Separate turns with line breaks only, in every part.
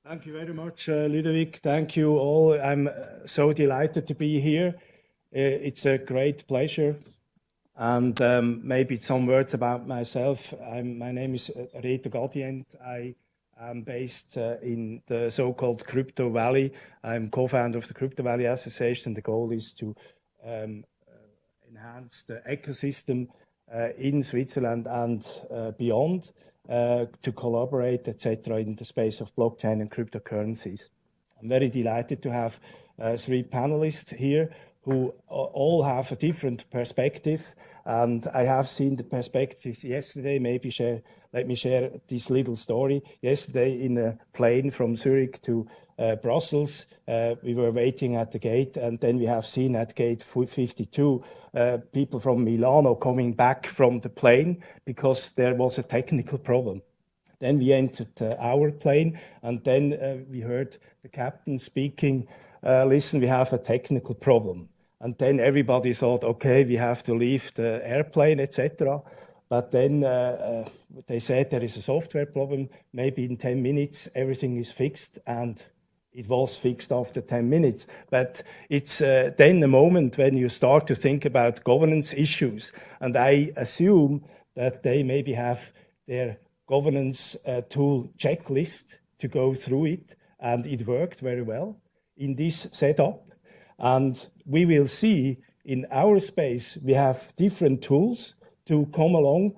Thank you very much, Ludovic. Thank you all. I'm so delighted to be here. It's a great pleasure. And maybe some words about myself. My name is Reto Gadient. I am based in the so-called Crypto Valley. I'm co-founder of the Crypto Valley Association. The goal is to enhance the ecosystem in Switzerland and beyond, to collaborate, etc., in the space of blockchain and cryptocurrencies. I'm very delighted to have three panelists here who all have a different perspective, and I have seen the perspectives yesterday. Let me share this little story. Yesterday, in a plane from Zurich to Brussels, we were waiting at the gate, and then we have seen at gate 52 people from Milano coming back from the plane because there was a technical problem. Then we entered our plane, and then we heard the captain speaking, listen, we have a technical problem. And then everybody thought, okay, we have to leave the airplane, etc. But then they said there is a software problem. Maybe in 10 minutes, everything is fixed, and it was fixed after 10 minutes. But it's then the moment when you start to think about governance issues. And I assume that they maybe have their governance tool checklist to go through it, and it worked very well in this setup. And we will see in our space, we have different tools to come along,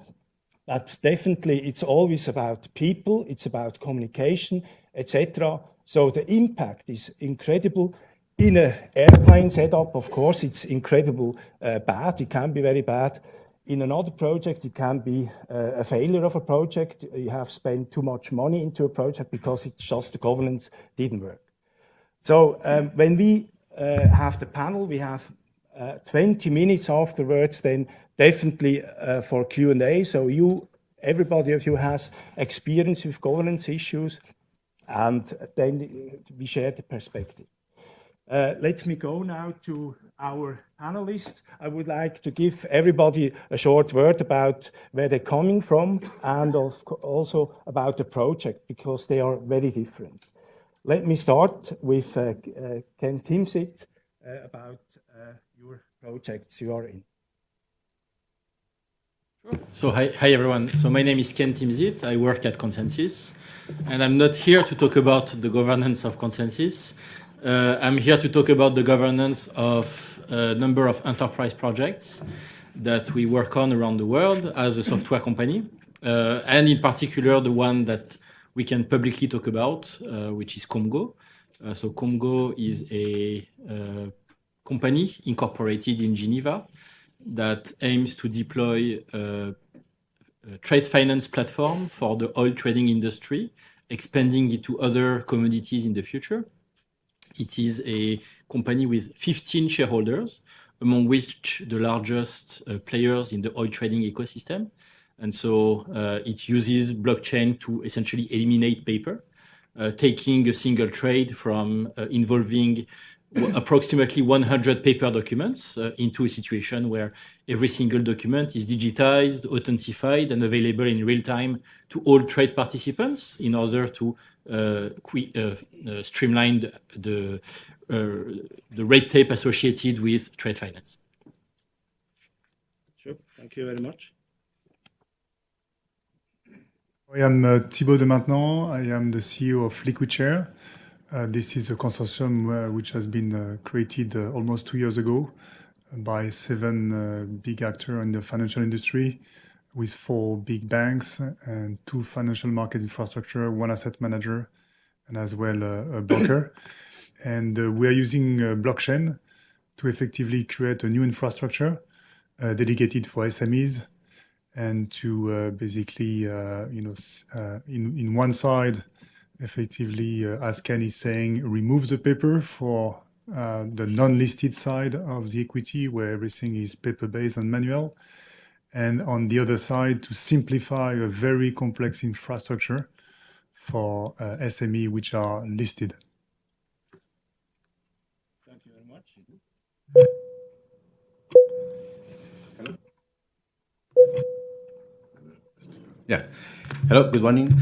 but definitely it's always about people, it's about communication, etc. So the impact is incredible. In an airplane setup, of course, it's incredible bad. It can be very bad. In another project, it can be a failure of a project. You have spent too much money into a project because it's just the governance didn't work. So when we have the panel, we have 20 minutes afterwards, then definitely for Q&A. So everybody of you has experience with governance issues, and then we share the perspective. Let me go now to our panelists. I would like to give everybody a short word about where they're coming from and also about the project, because they are very different. Let me start with Ken Timsit about your projects you are in.
Sure. So hi everyone. So my name is Ken Timsit. I work at ConsenSys, and I'm not here to talk about the governance of ConsenSys. I'm here to talk about the governance of a number of enterprise projects that we work on around the world as a software company, and in particular the one that we can publicly talk about, which is Comgo. So Comgo is a company incorporated in Geneva that aims to deploy a trade finance platform for the oil trading industry, expanding it to other commodities in the future. It is a company with 15 shareholders, among which the largest players in the oil trading ecosystem. And so it uses blockchain to essentially eliminate paper, taking a single trade from involving approximately 100 paper documents into a situation where every single document is digitized, authenticated, and available in real time to all trade participants in order to streamline the red tape associated with trade finance.
Sure, thank you very much.
I am Thibaud de Maintenant. I am the CEO of Liquidshare. This is a consortium which has been created almost 2 years ago by 7 big actors in the financial industry, with 4 big banks and 2 financial market infrastructure, 1 asset manager, and as well a broker. And we are using blockchain to effectively create a new infrastructure dedicated for SMEs, and to basically, in one side, effectively, as Ken is saying, remove the paper for the non-listed side of the equity, where everything is paper-based and manual. And on the other side, to simplify a very complex infrastructure for SME which are listed.
Thank you very much.
Yeah. Hello, good morning.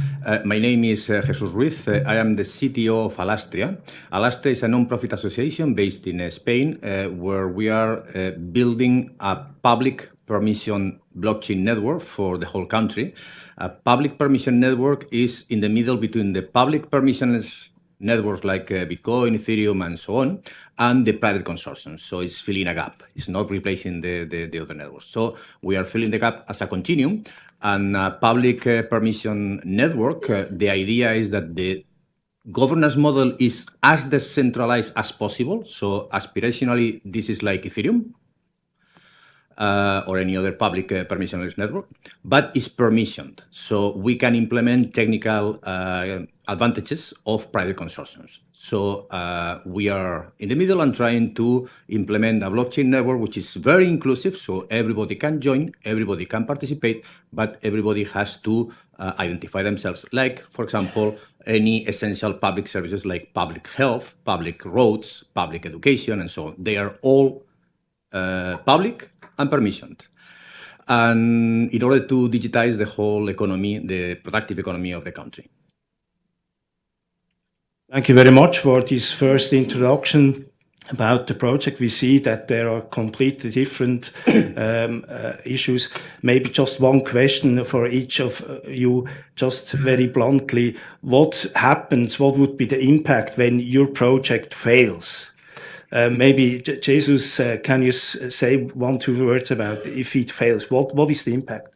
My name is Jesus Ruiz. I am the CTO of Alastria. Alastria is a non-profit association based in Spain where we are building a public permission blockchain network for the whole country. A public permission network is in the middle between the public permissionless networks like Bitcoin, Ethereum, and so on, and the private consortium. So it's filling a gap. It's not replacing the other networks. So we are filling the gap as a continuum. And public permission network, the idea is that the governance model is as decentralized as possible. So aspirationally, this is like Ethereum or any other public permissionless network, but it's permissioned. So we can implement technical advantages of private consortiums. So we are in the middle and trying to implement a blockchain network which is very inclusive, so everybody can join, everybody can participate, but everybody has to identify themselves. Like, for example, any essential public services like public health, public roads, public education, and so on. They are all public and permissioned. And in order to digitize the whole economy, the productive economy of the country.
Thank you very much for this first introduction about the project. We see that there are completely different issues. Maybe just one question for each of you, just very bluntly. What happens, what would be the impact when your project fails? Maybe, Jesus, can you say 1-2 words about if it fails? What is the impact?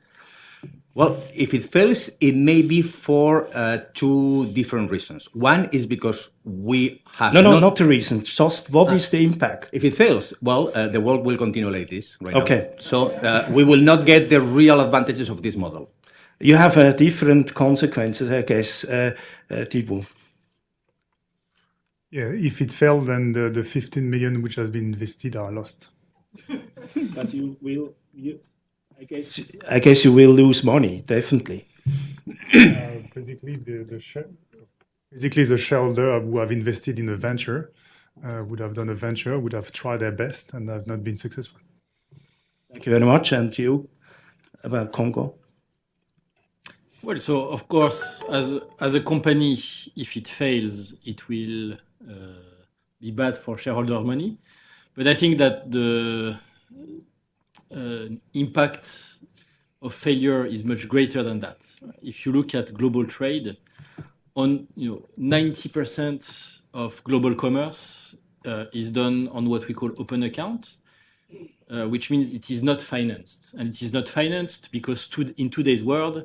Well, if it fails, it may be for 2 different reasons. One is because we have
not the reason. Just what is the impact?
If it fails, well, the world will continue like this right now. So we will not get the real advantages of this model.
You have different consequences, I guess, Thibaud.
Yeah, if it failed, then the 15 million which has been invested are lost.
But I guess you will lose money, definitely.
Basically, the shareholder who have invested in a venture would have done a venture, would have tried their best, and have not been successful.
Thank you very much. And you, about Congo?
Well, so of course, as a company, if it fails, it will be bad for shareholder money. But I think that the impact of failure is much greater than that. If you look at global trade, 90% of global commerce is done on what we call open account, which means it is not financed. And it is not financed because in today's world,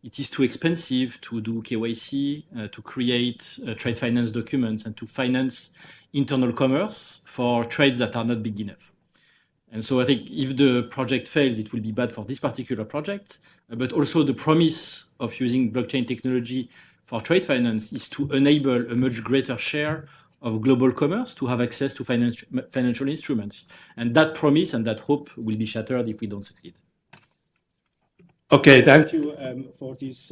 it is too expensive to do KYC, to create trade finance documents, and to finance internal commerce for trades that are not big enough. And so I think if the project fails, it will be bad for this particular project. But also the promise of using blockchain technology for trade finance is to enable a much greater share of global commerce to have access to financial instruments. And that promise and that hope will be shattered if we don't succeed.
Okay, thank you for this.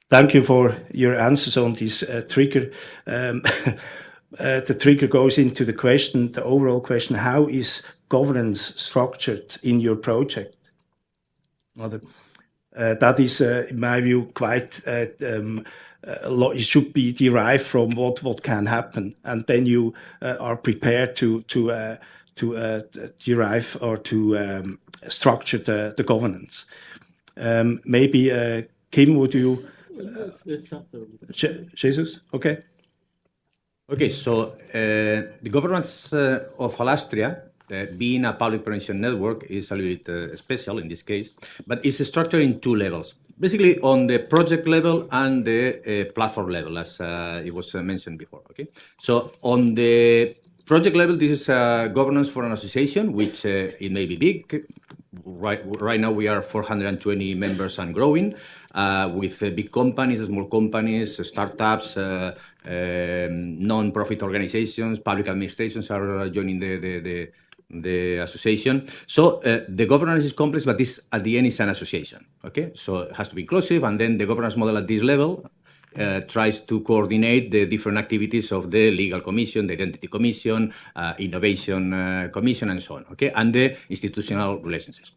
Thank you for your answers on this trigger. The trigger goes into the question, the overall question: how is governance structured in your project? That is, in my view, quite a lot. It should be derived from what can happen, and then you are prepared to derive or to structure the governance. Maybe Kim, would you?
Let's start.
Jesus, okay.
Okay, so the governance of Alastria, being a public permission network, is a little bit special in this case, but it's structured in 2 levels. Basically, on the project level and the platform level, as it was mentioned before. Okay, so on the project level, this is governance for an association, which it may be big. Right now, we are 420 members and growing, with big companies, small companies, startups, non-profit organizations, public administrations are joining the association. So the governance is complex, but this at the end is an association. Okay, so it has to be inclusive, and then the governance model at this level tries to coordinate the different activities of the legal commission, the identity commission, innovation commission, and so on. Okay, and the institutional relationships.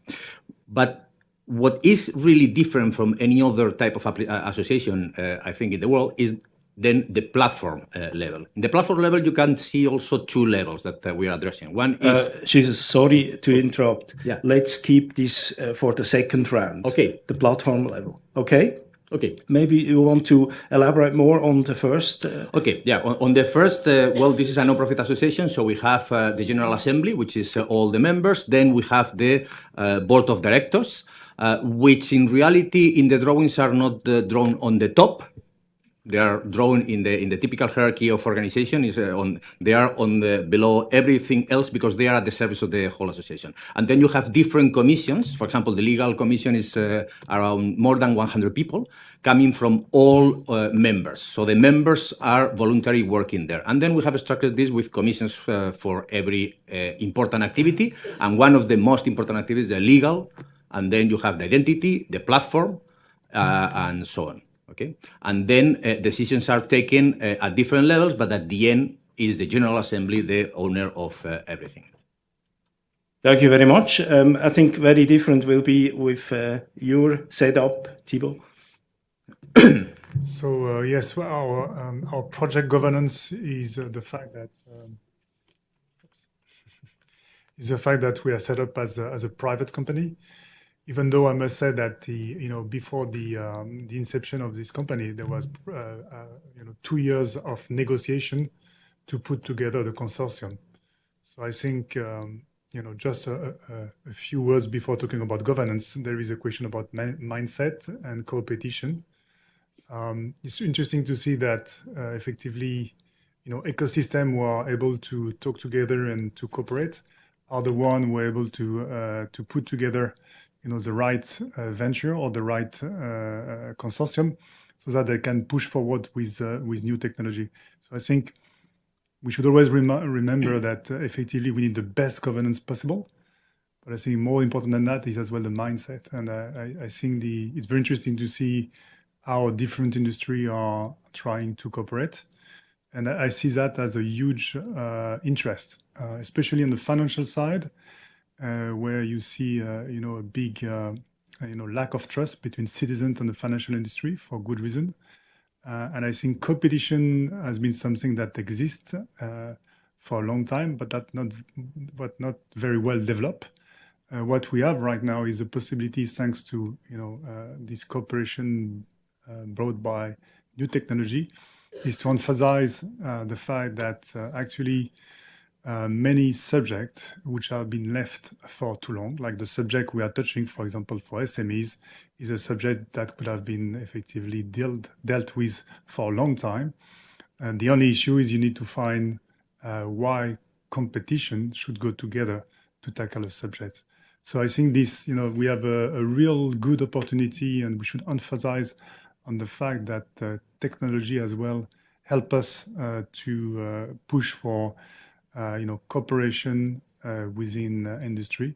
But What is really different from any other type of association, I think, in the world is then the platform level. In the platform level, you can see also two levels that we are addressing. One is...
Jesus, sorry to interrupt.
Yeah.
Let's keep this for the second round.
Okay.
The platform level. Okay?
Okay.
Maybe you want to elaborate more on the first?
Okay, yeah. On the first, well, this is a non-profit association, so we have the General Assembly, which is all the members. Then we have the Board of Directors, which in reality in the drawings are not drawn on the top. They are drawn in the typical hierarchy of organization. They are on the below everything else because they are at the service of the whole association. And then you have different commissions. For example, the legal commission is around more than 100 people coming from all members. So the members are voluntary working there. And then we have structured this with commissions for every important activity. And one of the most important activities is the legal. And then you have the identity, the platform, and so on. Okay, and then decisions are taken at different levels, but at the end is the General Assembly the owner of everything.
Thank you very much. I think very different will be with your setup, Thibaud.
So yes, well, our project governance is the fact that we are set up as a private company. Even though I must say that before the inception of this company, there was 2 years of negotiation to put together the consortium. So I think just a few words before talking about governance, there is a question about mindset and competition. It's interesting to see that effectively, ecosystem who are able to talk together and to cooperate are the one who are able to put together the right venture or the right consortium so that they can push forward with new technology. So I think we should always remember that effectively we need the best governance possible. But I think more important than that is as well the mindset. And I think it's very interesting to see how different industries are trying to cooperate. And I see that as a huge interest, especially on the financial side. Where you see, a big, lack of trust between citizens and the financial industry for good reason. And I think competition has been something that exists for a long time, but not very well developed. What we have right now is a possibility, thanks to this cooperation brought by new technology, is to emphasize the fact that actually. Many subjects which have been left for too long, like the subject we are touching, for example, for SMEs, is a subject that could have been effectively dealt with for a long time. And the only issue is you need to find why competition should go together to tackle a subject. So I think this, we have a real good opportunity, and we should emphasize on the fact that technology as well help us to push for cooperation within industry.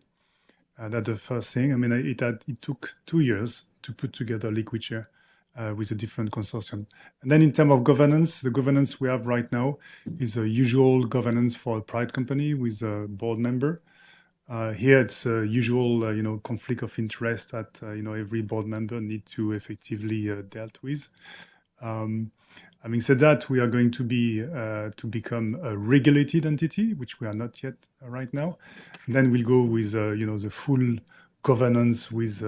That's the first thing. I mean, it took 2 years to put together Liquidshare with a different consortium. And then in terms of governance, the governance we have right now is a usual governance for a private company with a board member. Here it's a usual, conflict of interest that, every board member need to effectively dealt with. Having said that, we are going to become a regulated entity, which we are not yet right now. And then we'll go with the full governance with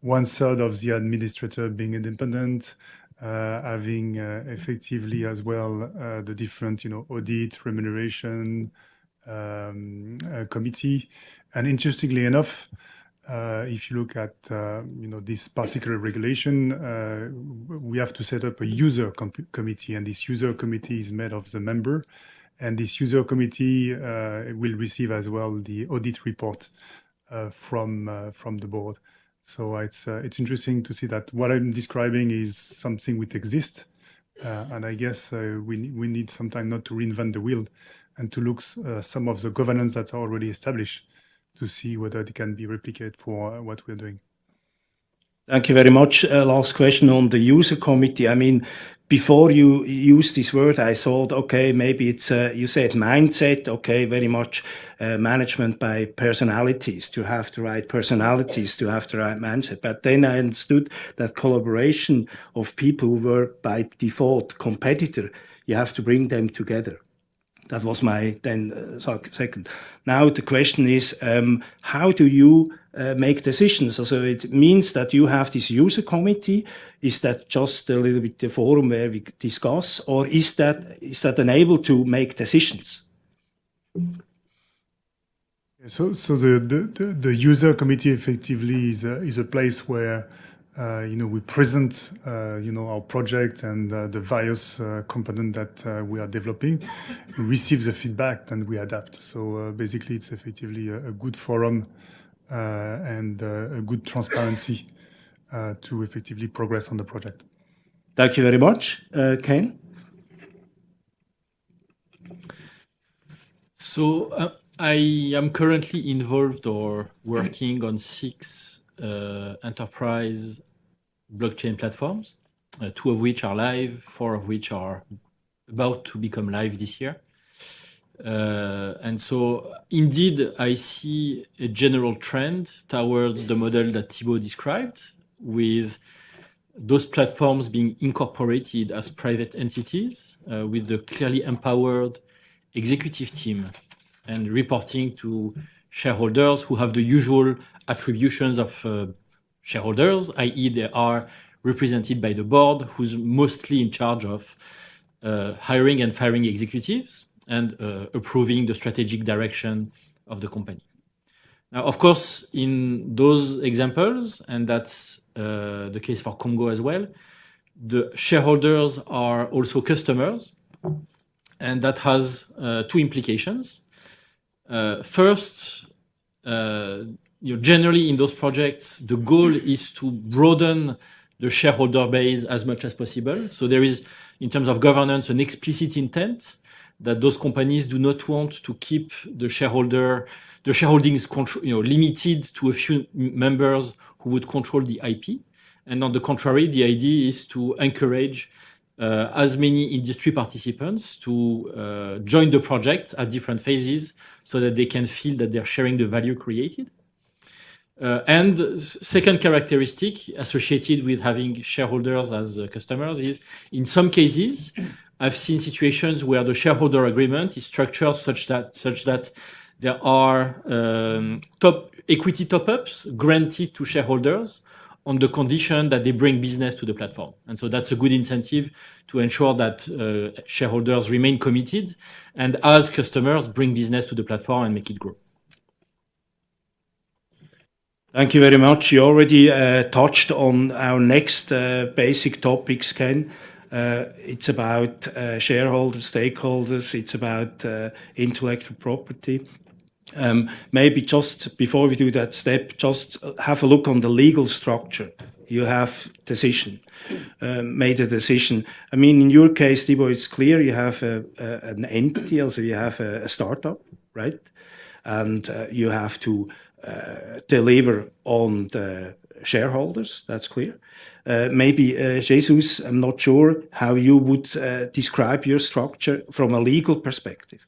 1/3 of the administrator being independent, having effectively as well the different audit, remuneration committee. And interestingly enough, if you look at this particular regulation, we have to set up a user committee, and this user committee is made of the member, and this user committee will receive as well the audit report from the board. So it's interesting to see that what I'm describing is something which exists, and I guess we need some time not to reinvent the wheel and to look some of the governance that's already established, to see whether it can be replicated for what we're doing.
Thank you very much. Last question on the user committee. I mean, before you used this word, I thought, okay, maybe it's, you said mindset, okay, very much management by personalities, to have the right personalities, to have the right mindset. But then I understood that collaboration of people who were by default competitor, you have to bring them together. That was my then second. Now the question is, how do you make decisions? So it means that you have this user committee. Is that just a little bit the forum where we discuss, or is that enable to make decisions?
So the user committee effectively is a place where we present our project and the various components that we are developing, we receive the feedback and we adapt. So basically, it's effectively a good forum and a good transparency to effectively progress on the project.
Thank you very much, Ken.
So I am currently involved or working on 6 enterprise blockchain platforms, 2 of which are live, 4 of which are about to become live this year. And so indeed, I see a general trend towards the model that Thibaud described, with those platforms being incorporated as private entities with the clearly empowered executive team and reporting to shareholders who have the usual attributions of shareholders, i.e. they are represented by the board, who's mostly in charge of hiring and firing executives and approving the strategic direction of the company. Now, of course, in those examples, and that's the case for Congo as well, the shareholders are also customers, and that has 2 implications. First, generally in those projects, the goal is to broaden the shareholder base as much as possible. So there is, in terms of governance, an explicit intent that those companies do not want to keep the shareholdings limited to a few members who would control the IP. And on the contrary, the idea is to encourage as many industry participants to join the project at different phases so that they can feel that they're sharing the value created. And second characteristic associated with having shareholders as customers is, in some cases, I've seen situations where the shareholder agreement is structured such that there are equity top-ups granted to shareholders on the condition that they bring business to the platform. And so that's a good incentive to ensure that shareholders remain committed and, as customers, bring business to the platform and make it grow.
Thank you very much. You already touched on our next basic topics, Ken. It's about shareholders, stakeholders. It's about intellectual property. Maybe just before we do that step, just have a look on the legal structure. You have made a decision. I mean, in your case, Thibaud, it's clear you have an entity, also you have a startup, right? And you have to deliver on the shareholders. That's clear. Maybe Jesus, I'm not sure how you would describe your structure from a legal perspective.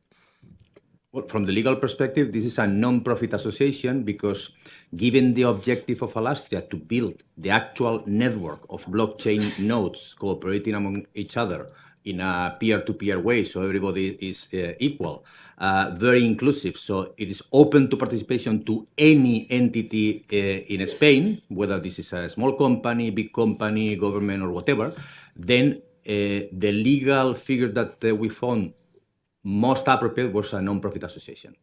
Well, from the legal perspective, this is a non-profit association because given the objective of Alastria to build the actual network of blockchain nodes cooperating among each other in a peer-to-peer way, so everybody is equal, very inclusive. So it is open to participation to any entity in Spain, whether this is a small company, big company, government, or whatever. Then the legal figure that we found most appropriate was a non-profit association.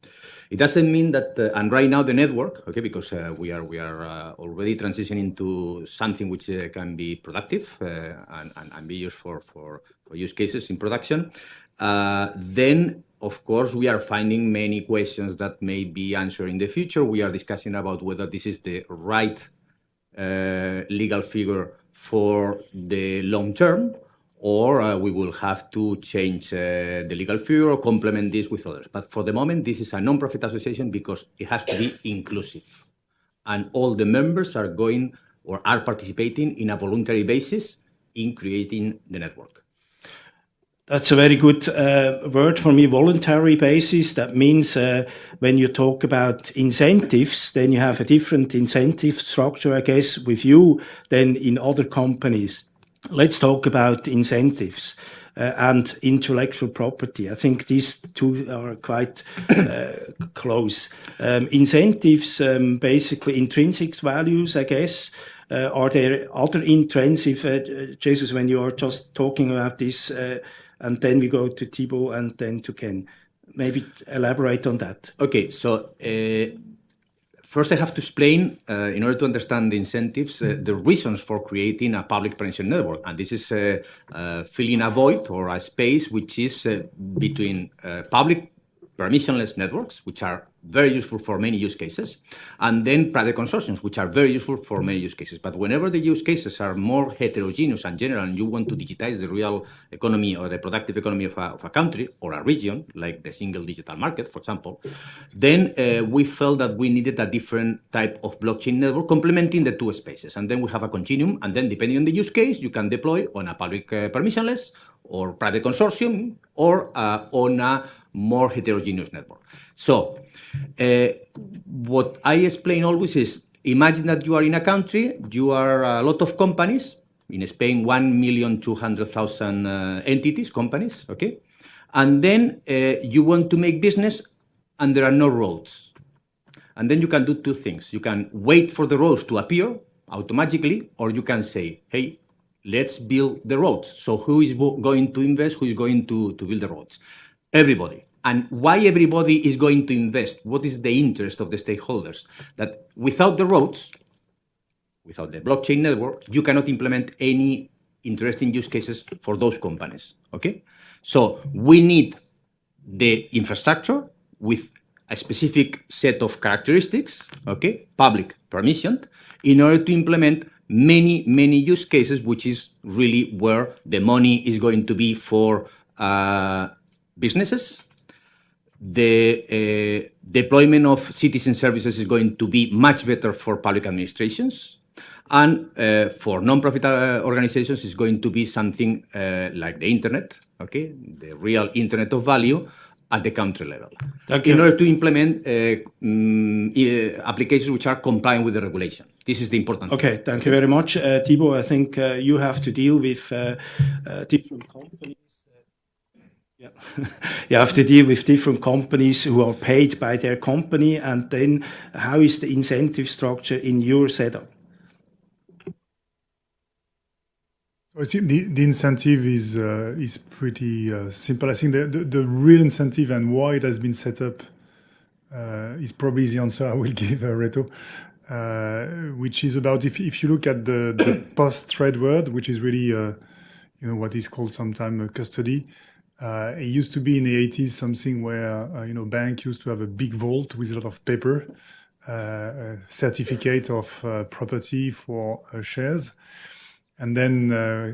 It doesn't mean that, and right now the network, okay, because we are already transitioning to something which can be productive and be used for use cases in production. Then, of course, we are finding many questions that may be answered in the future. We are discussing about whether this is the right legal figure for the long term, or we will have to change the legal figure or complement this with others. But for the moment, this is a non-profit association because it has to be inclusive. And all the members are going or are participating in a voluntary basis in creating the network.
That's a very good word for me, voluntary basis. That means when you talk about incentives, then you have a different incentive structure, I guess, with you than in other companies. Let's talk about incentives and intellectual property. I think these two are quite close. Incentives, basically intrinsic values, I guess. Are there other intrinsic, Jesus, when you are just talking about this, and then we go to Thibaud and then to Ken. Maybe elaborate on that.
Okay, so first I have to explain, in order to understand the incentives, the reasons for creating a public permission network. And this is filling a void or a space which is between public permissionless networks, which are very useful for many use cases, and then private consortiums, which are very useful for many use cases. But whenever the use cases are more heterogeneous and general, and you want to digitize the real economy or the productive economy of a country or a region, like the single digital market, for example, then we felt that we needed a different type of blockchain network complementing the two spaces. And then we have a continuum, and then depending on the use case, you can deploy on a public permissionless or private consortium or on a more heterogeneous network. So what I explain always is, imagine that you are in a country, you are a lot of companies, in Spain 1,200,000 entities, companies, okay? And then you want to make business and there are no roads. And then you can do two things. You can wait for the roads to appear automatically, or you can say, hey, let's build the roads. So who is going to invest? Who is going to build the roads? Everybody. And why everybody is going to invest? What is the interest of the stakeholders? That without the roads, without the blockchain network, you cannot implement any interesting use cases for those companies, okay? So we need the infrastructure with a specific set of characteristics, okay, public permissioned, in order to implement many use cases, which is really where the money is going to be for businesses. The deployment of citizen services is going to be much better for public administrations. And for non-profit organizations, it's going to be something like the internet, okay, the real internet of value at the country level, in order to implement applications which are compliant with the regulation. This is the important thing.
Okay, thank you very much. Thibaud, I think you have to deal with different companies. Yeah. You have to deal with different companies who are paid by their company, and then how is the incentive structure in your setup?
I think the incentive is pretty simple. I think the real incentive and why it has been set up is probably the answer I will give Reto, which is about if you look at the post-trade world, which is really what is called sometimes custody. It used to be in the 80s something where bank used to have a big vault with a lot of paper, certificate of property for shares. And then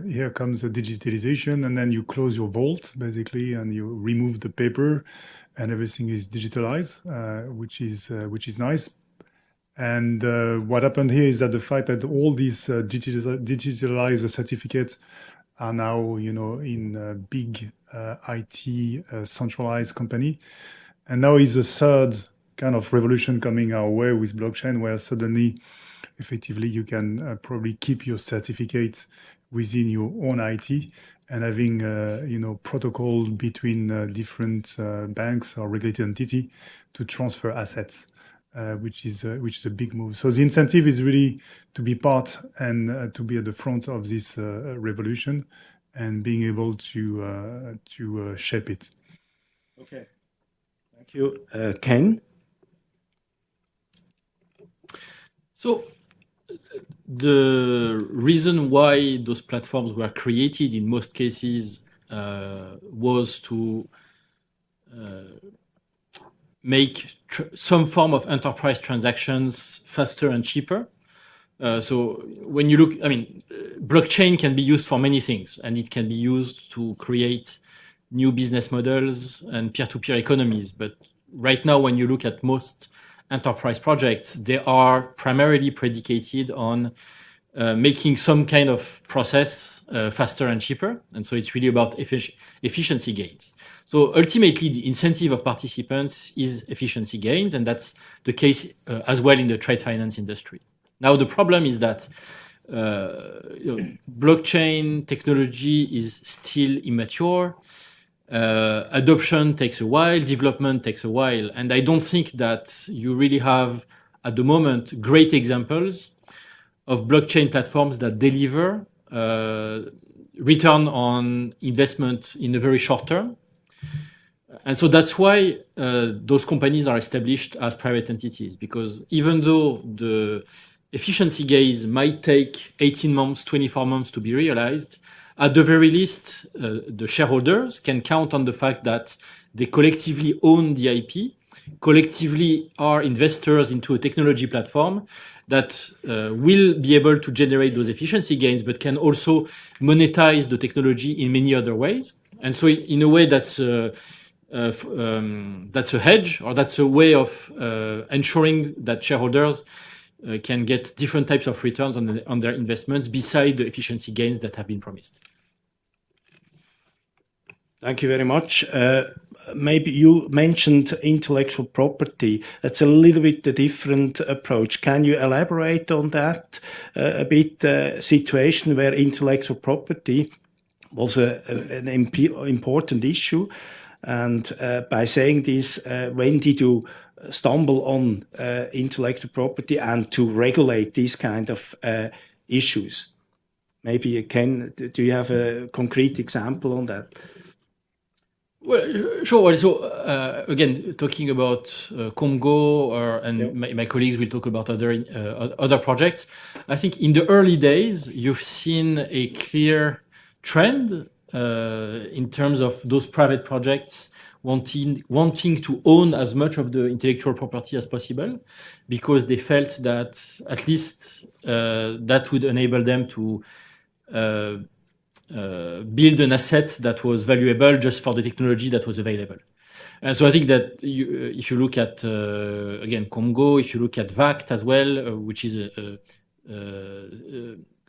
here comes the digitalization, and then you close your vault basically, and you remove the paper, and everything is digitalized, which is nice. And what happened here is that the fact that all these digitalized certificates are now, in big IT centralized company, and now is a third kind of revolution coming our way with blockchain, where suddenly, effectively, you can probably keep your certificates within your own IT, and having protocol between different banks or regulated entity to transfer assets, which is a big move. So the incentive is really to be part and to be at the front of this revolution, and being able to shape it.
Okay, thank you, Ken.
So the reason why those platforms were created in most cases was to make some form of enterprise transactions faster and cheaper. So when you look, blockchain can be used for many things, and it can be used to create new business models and peer-to-peer economies. But right now, when you look at most enterprise projects, they are primarily predicated on making some kind of process faster and cheaper. And so it's really about efficiency gains. So ultimately, the incentive of participants is efficiency gains, and that's the case as well in the trade finance industry. Now, the problem is that blockchain technology is still immature. Adoption takes a while, development takes a while, and I don't think that you really have, at the moment, great examples of blockchain platforms that deliver return on investment in a very short term. And so that's why those companies are established as private entities, because even though the efficiency gains might take 18 months, 24 months to be realized, at the very least, the shareholders can count on the fact that they collectively own the IP, collectively are investors into a technology platform that will be able to generate those efficiency gains, but can also monetize the technology in many other ways. And so in a way, that's a hedge, or that's a way of ensuring that shareholders can get different types of returns on their investments beside the efficiency gains that have been promised.
Thank you very much. Maybe you mentioned intellectual property. That's a little bit a different approach. Can you elaborate on that a bit? Situation where intellectual property was an important issue. And by saying this, when did you stumble on intellectual property and to regulate these kind of issues? Maybe do you have a concrete example on that?
Well, sure. So again, talking about Congo, and my colleagues will talk about other projects. I think in the early days, you've seen a clear trend in terms of those private projects wanting to own as much of the intellectual property as possible, because they felt that at least that would enable them to build an asset that was valuable just for the technology that was available. And so I think that if you look at, again, Congo, if you look at VACT as well, which is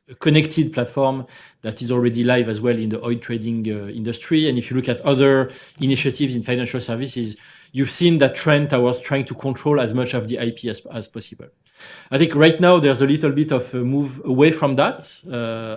a connected platform that is already live as well in the oil trading industry. And if you look at other initiatives in financial services, you've seen that trend towards trying to control as much of the IP as possible. I think right now there's a little bit of a move away from that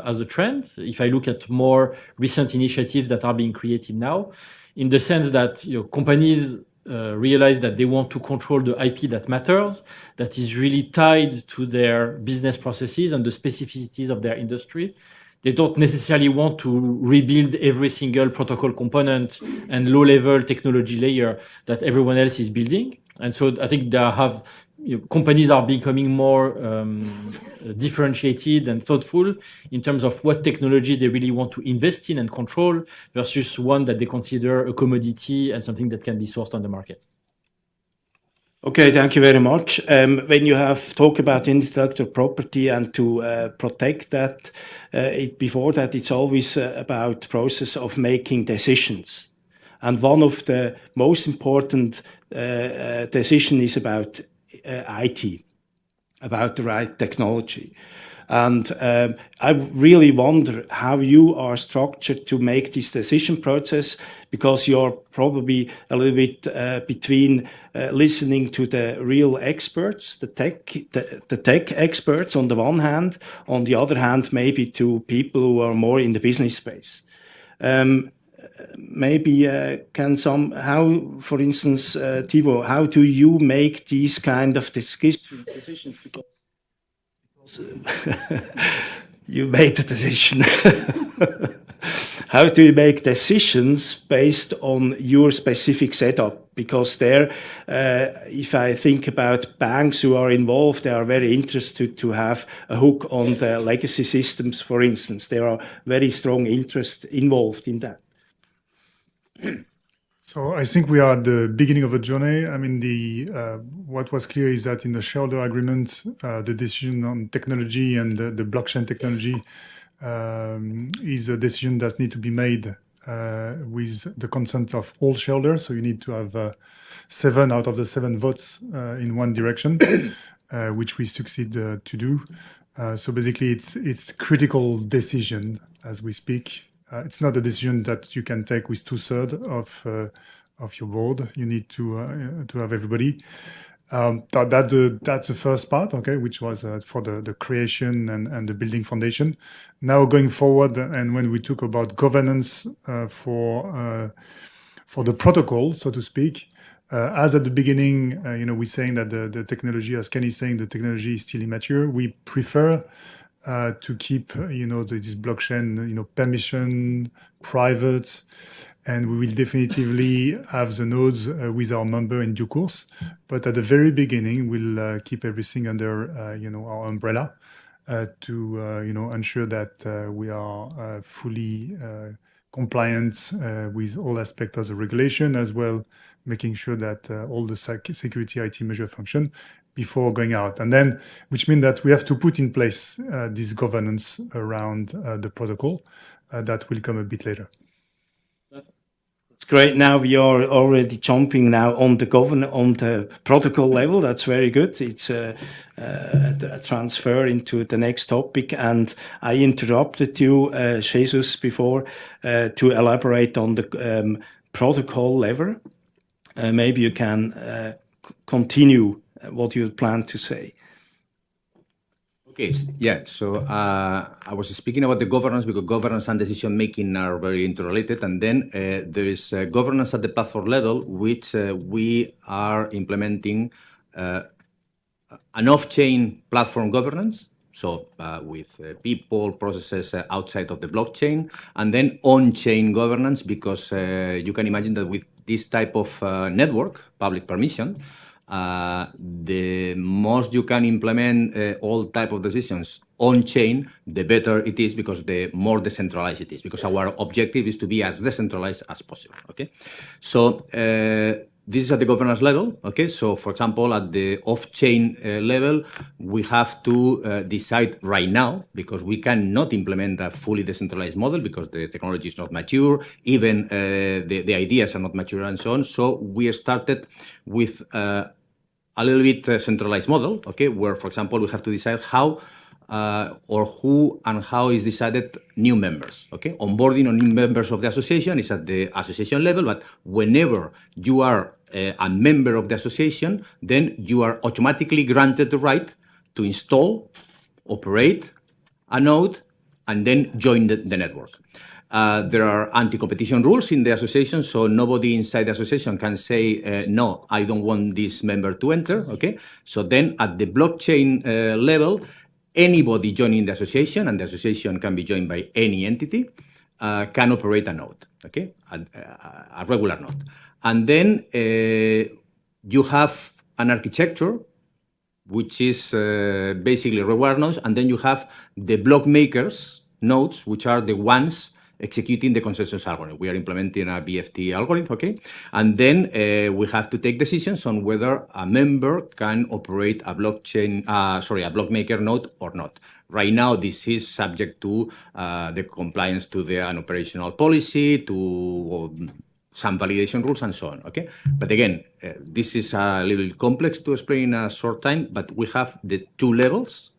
as a trend. If I look at more recent initiatives that are being created now, in the sense that companies realize that they want to control the IP that matters, that is really tied to their business processes and the specificities of their industry. They don't necessarily want to rebuild every single protocol component and low-level technology layer that everyone else is building. And so I think companies are becoming more differentiated and thoughtful in terms of what technology they really want to invest in and control versus one that they consider a commodity and something that can be sourced on the market.
Okay, thank you very much. When you have talked about intellectual property and to protect that, before that, it's always about the process of making decisions. And one of the most important decisions is about IT, about the right technology. And I really wonder how you are structured to make this decision process, because you're probably a little bit between listening to the real experts, the tech experts on the one hand, on the other hand, maybe to people who are more in the business space. Maybe how, for instance, Thibaud, how do you make these kind of decisions? Because you made the decision. How do you make decisions based on your specific setup? Because there, if I think about banks who are involved, they are very interested to have a hook on the legacy systems, for instance. There are very strong interest involved in that.
So I think we are at the beginning of a journey. I mean, what was clear is that in the shareholder agreement, the decision on technology and the blockchain technology is a decision that needs to be made with the consent of all shareholders. So you need to have 7 out of the 7 votes in one direction, which we succeed to do. So basically, it's critical decision as we speak. It's not a decision that you can take with 2/3 of your board. You need to have everybody. That's the first part, okay, which was for the creation and the building foundation. Now going forward, and when we talk about governance for the protocol, so to speak, as at the beginning, we're saying that the technology, as Ken is saying, the technology is still immature. We prefer to keep, this blockchain, permission, private, and we will definitively have the nodes with our member in due course. But at the very beginning, we'll keep everything under, our umbrella to, ensure that we are fully compliant with all aspects of the regulation, as well making sure that all the security IT measure function before going out. And then, which means that we have to put in place this governance around the protocol that will come a bit later.
It's great. Now we are already jumping now on the protocol level. That's very good. It's a transfer into the next topic. And I interrupted you, Jesus, before to elaborate on the protocol level. Maybe you can continue what you plan to say.
Okay, yeah, so I was speaking about the governance because governance and decision making are very interrelated. And then there is governance at the platform level, which we are implementing an off-chain platform governance. So with people, processes outside of the blockchain, and then on-chain governance, because you can imagine that with this type of network, public permission, the most you can implement all type of decisions on-chain, the better it is, because the more decentralized it is, because our objective is to be as decentralized as possible, okay? So this is at the governance level, okay? So for example, at the off-chain level, we have to decide right now, because we cannot implement a fully decentralized model because the technology is not mature, even the ideas are not mature and so on. So we started with a little bit centralized model, okay, where, for example, we have to decide how or who and how is decided new members, okay? Onboarding on new members of the association is at the association level, but whenever you are a member of the association, then you are automatically granted the right to install, operate a node, and then join the network. There are anti-competition rules in the association, so nobody inside the association can say, no, I don't want this member to enter, okay? So then at the blockchain level, anybody joining the association, and the association can be joined by any entity, can operate a node, okay? A regular node. And then you have an architecture, which is basically reward nodes, and then you have the block makers nodes, which are the ones executing the consensus algorithm. We are implementing a BFT algorithm, okay? And then we have to take decisions on whether a member can operate a blockchain, a block maker node or not. Right now, this is subject to the compliance to an operational policy, to some validation rules and so on, okay? But again, this is a little complex to explain in a short time, but we have the two levels,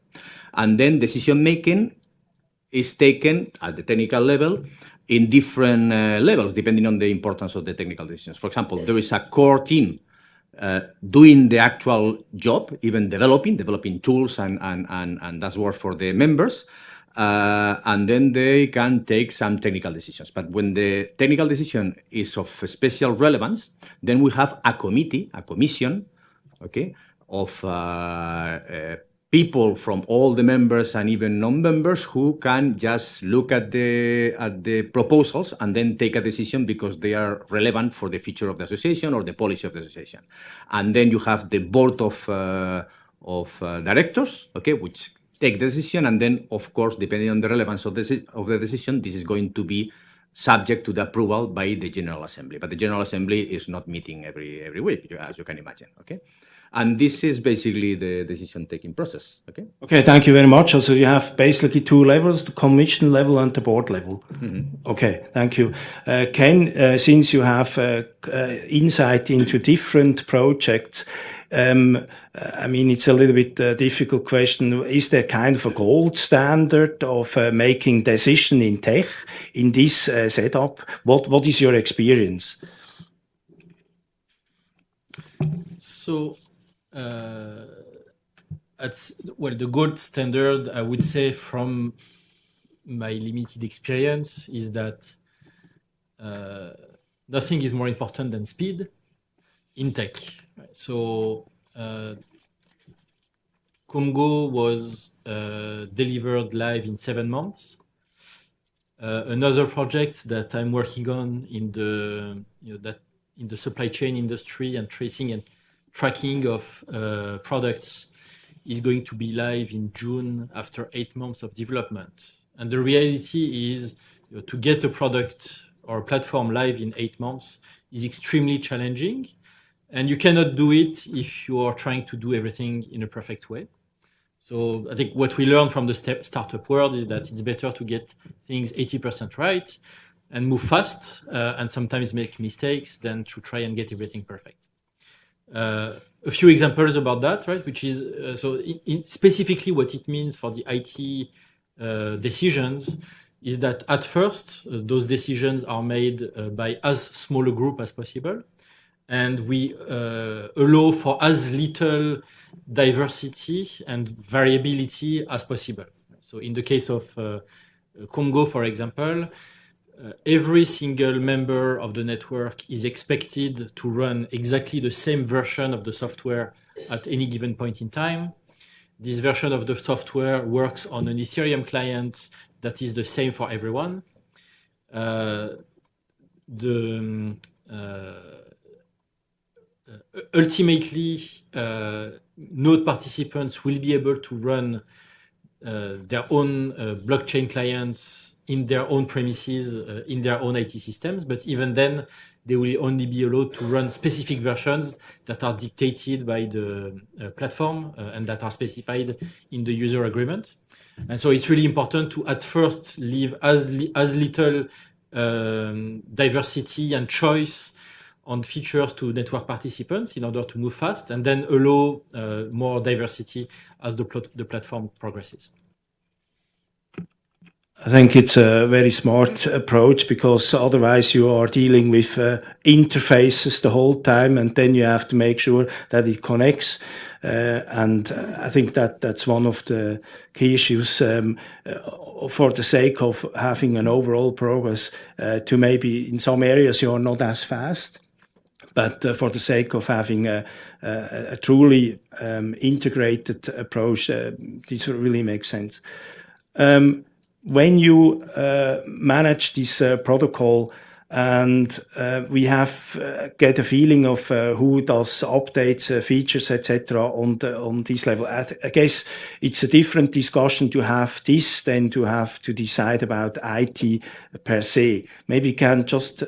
and then decision-making is taken at the technical level in different levels, depending on the importance of the technical decisions. For example, there is a core team doing the actual job, even developing tools and dashboards for the members, and then they can take some technical decisions. But when the technical decision is of special relevance, then we have a commission, okay, of people from all the members and even non-members who can just look at the proposals and then take a decision because they are relevant for the future of the association or the policy of the association. And then you have the board of directors, okay, which take the decision, and then, of course, depending on the relevance of the decision, this is going to be subject to the approval by the General Assembly. But the General Assembly is not meeting every week, as you can imagine, okay? And this is basically the decision-taking process. Okay.
Okay, thank you very much. Also, you have basically two levels, the commission level and the board level. Okay, thank you. Ken, since you have insight into different projects, I mean, it's a little bit difficult question. Is there kind of a gold standard of making decision in tech in this setup? What is your experience?
So, the gold standard, I would say, from my limited experience, is that nothing is more important than speed in tech. So, Comgo was delivered live in 7 months. Another project that I'm working on in the in the supply chain industry and tracing and tracking of products is going to be live in June after 8 months of development. And the reality is, to get a product or a platform live in 8 months is extremely challenging. And you cannot do it if you are trying to do everything in a perfect way. So I think what we learned from the startup world is that it's better to get things 80% right and move fast and sometimes make mistakes than to try and get everything perfect. A few examples about that, right? Which is specifically what it means for the IT decisions is that at first those decisions are made by as small a group as possible, and we allow for as little diversity and variability as possible. So in the case of Congo, for example, every single member of the network is expected to run exactly the same version of the software at any given point in time. This version of the software works on an Ethereum client that is the same for everyone. Ultimately, node participants will be able to run their own blockchain clients in their own premises, in their own IT systems. But even then, they will only be allowed to run specific versions that are dictated by the platform and that are specified in the user agreement. And so it's really important to, at first, leave as little diversity and choice on features to network participants in order to move fast, and then allow more diversity as the platform progresses.
I think it's a very smart approach, because otherwise you are dealing with interfaces the whole time, and then you have to make sure that it connects. And I think that's one of the key issues for the sake of having an overall progress. To maybe in some areas you are not as fast, but for the sake of having a truly integrated approach, this really makes sense. When you manage this protocol, and we get a feeling of who does updates, features, etc. on this level. I guess it's a different discussion to have this than to have to decide about IT per se. Maybe you can just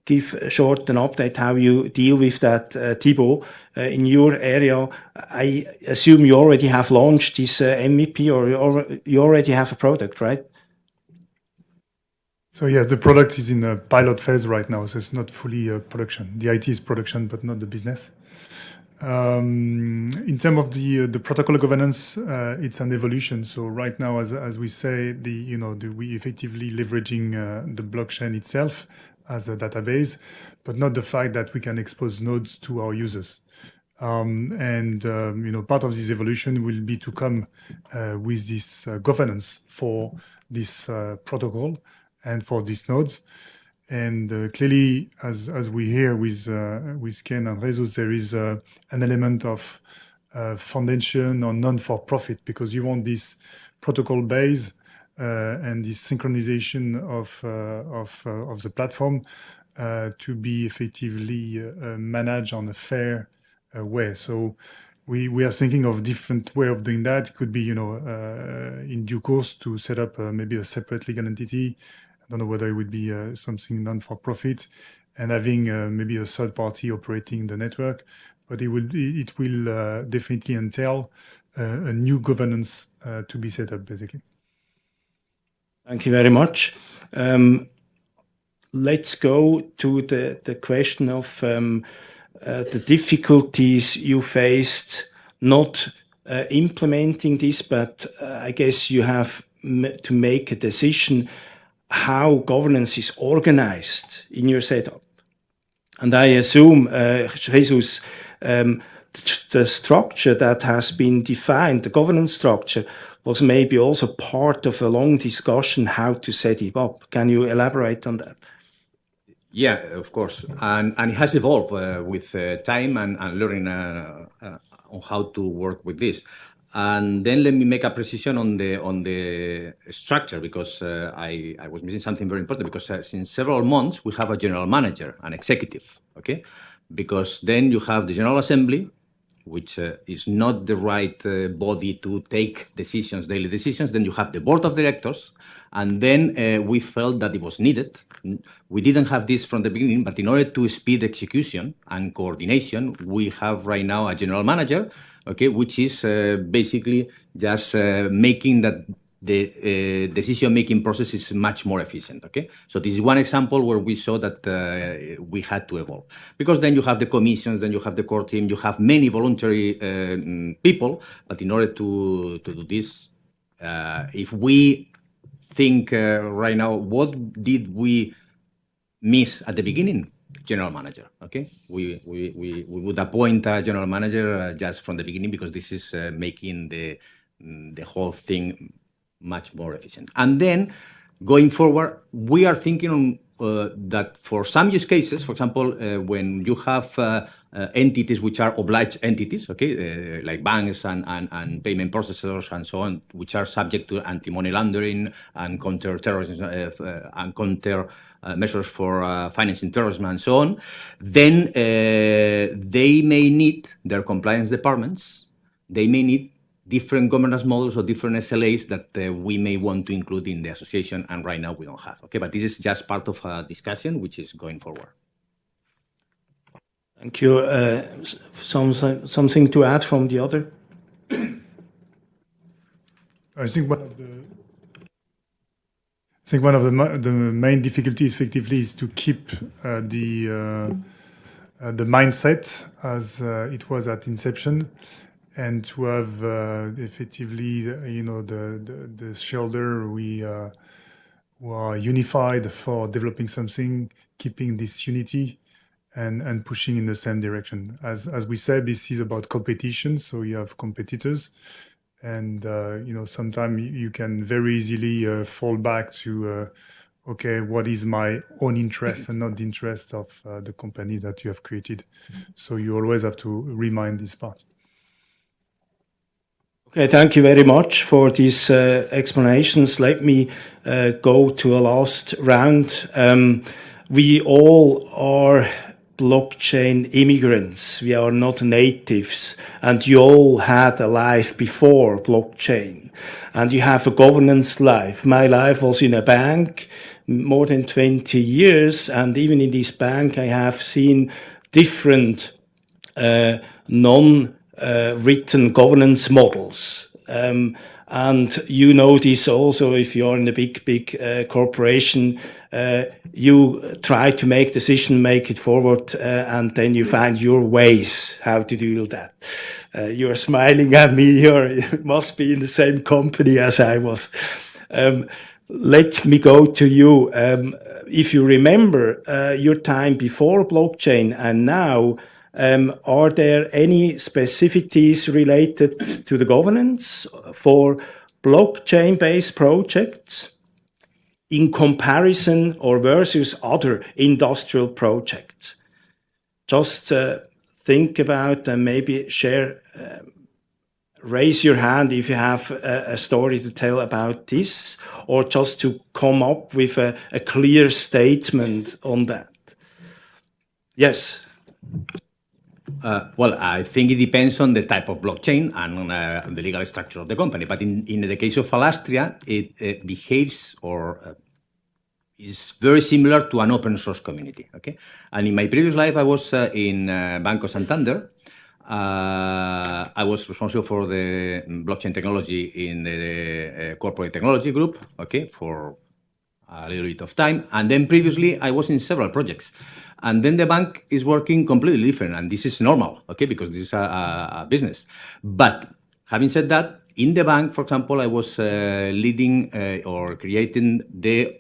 give a short an update how you deal with that, Thibaud, in your area. I assume you already have launched this MVP, or you already have a product, right?
So yes, the product is in a pilot phase right now, so it's not fully production. The IT is production, but not the business. In terms of the protocol governance, it's an evolution. So right now, as we say, we effectively leveraging the blockchain itself as a database, but not the fact that we can expose nodes to our users. Part of this evolution will be to come with this governance for this protocol and for these nodes. And clearly, as we hear with Ken and Reto, there is an element of foundation or non-for-profit, because you want this protocol base and this synchronization of the platform to be effectively managed on a fair way. So we are thinking of different way of doing that. It could be, in due course, to set up maybe a separate legal entity. I don't know whether it would be something non-for-profit, and having maybe a third party operating the network. but it will definitely entail a new governance to be set up, basically.
Thank you very much. Let's go to the question of the difficulties you faced not implementing this, but I guess you have to make a decision how governance is organized in your setup. And I assume, Jesus, the structure that has been defined, the governance structure, was maybe also part of a long discussion how to set it up. Can you elaborate on that?
Yeah, of course. And it has evolved with time and learning on how to work with this. And then let me make a precision on the structure, because I was missing something very important, because since several months we have a general manager, an executive, okay? Because then you have the General Assembly, which is not the right body to take decisions, daily decisions. Then you have the board of directors, and then we felt that it was needed. We didn't have this from the beginning, but in order to speed execution and coordination, we have right now a general manager, okay, which is basically just making that the decision-making process is much more efficient, okay? So this is one example where we saw that we had to evolve. Because then you have the commissions, then you have the core team, you have many voluntary people, but in order to do this, if we think right now, what did we miss at the beginning? General manager, okay? We would appoint a general manager just from the beginning, because this is making the whole thing much more efficient. And then going forward, we are thinking that for some use cases, for example, when you have entities which are obliged entities, okay, like banks and payment processors and so on, which are subject to anti-money laundering and counter-terrorism and counter measures for financing terrorism and so on, then they may need their compliance departments, they may need different governance models or different SLAs that we may want to include in the association, and right now we don't have. Okay, but this is just part of a discussion which is going forward.
Thank you. Something to add from the other?
I think one of the main difficulties, effectively, is to keep the mindset as it was at inception, and to have effectively, the shareholder who are unified for developing something, keeping this unity, and pushing in the same direction. As we said, this is about competition, so you have competitors, and sometimes you can very easily fall back to okay, what is my own interest and not the interest of the company that you have created. So you always have to remind this part.
Okay, thank you very much for these explanations. Let me go to a last round. We all are blockchain immigrants. We are not natives, and you all had a life before blockchain, and you have a governance life. My life was in a bank more than 20 years, and even in this bank I have seen different written governance models. And you know this also, if you are in a big corporation, you try to make decision, make it forward, and then you find your ways how to do that. You're smiling at me, you must be in the same company as I was. Let me go to you. If you remember your time before blockchain and now, are there any specificities related to the governance for blockchain-based projects in comparison or versus other industrial projects? Just think about and maybe share, raise your hand if you have a story to tell about this, or just to come up with a clear statement on that. Yes.
Well, I think it depends on the type of blockchain and on the legal structure of the company. But in the case of Alastria, it behaves or is very similar to an open source community. Okay, and in my previous life, I was in Banco Santander, I was responsible for the blockchain technology in the corporate technology group, okay, for a little bit of time. And then previously, I was in several projects. And then the bank is working completely different. And this is normal, okay, because this is a business. But having said that, in the bank, for example, I was leading or creating the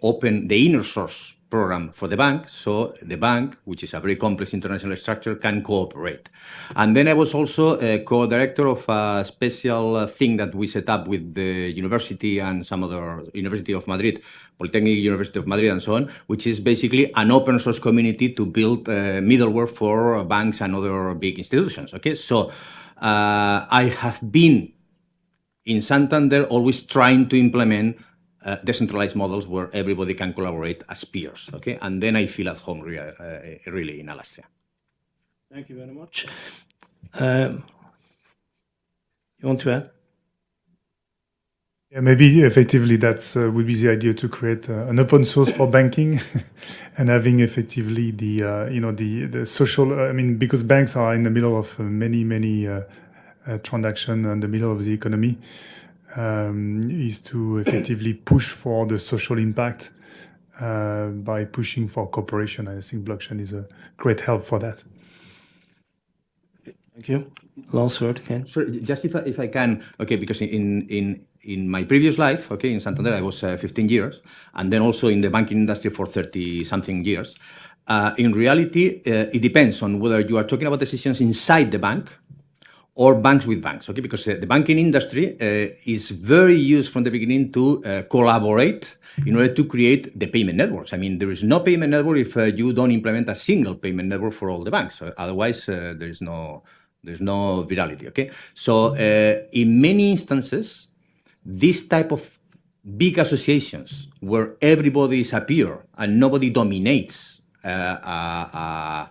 inner source program for the bank, so the bank, which is a very complex international structure, can cooperate. And then I was also a co-director of a special thing that we set up with the university and some other University of Madrid, Polytechnic University of Madrid and so on, which is basically an open source community to build middleware for banks and other big institutions. Okay, so I have been in Santander always trying to implement decentralized models where everybody can collaborate as peers, okay? And then I feel at home really in Alastria.
Thank you very much. You want to add?
Yeah, maybe effectively that's would be the idea to create an open source for banking and having effectively the social. I mean, because banks are in the middle of many transactions in the middle of the economy. Is to effectively push for the social impact by pushing for cooperation. I think blockchain is a great help for that.
Thank you. Last word, Ken.
Sure, just if I can, okay, because in my previous life, okay, in Santander, I was 15 years, and then also in the banking industry for 30-something years. In reality, it depends on whether you are talking about decisions inside the bank or banks with banks, okay? Because the banking industry is very used from the beginning to collaborate in order to create the payment networks. I mean, there is no payment network if you don't implement a single payment network for all the banks. Otherwise, there's no virality, okay? So in many instances, this type of big associations where everybody is a peer and nobody dominates a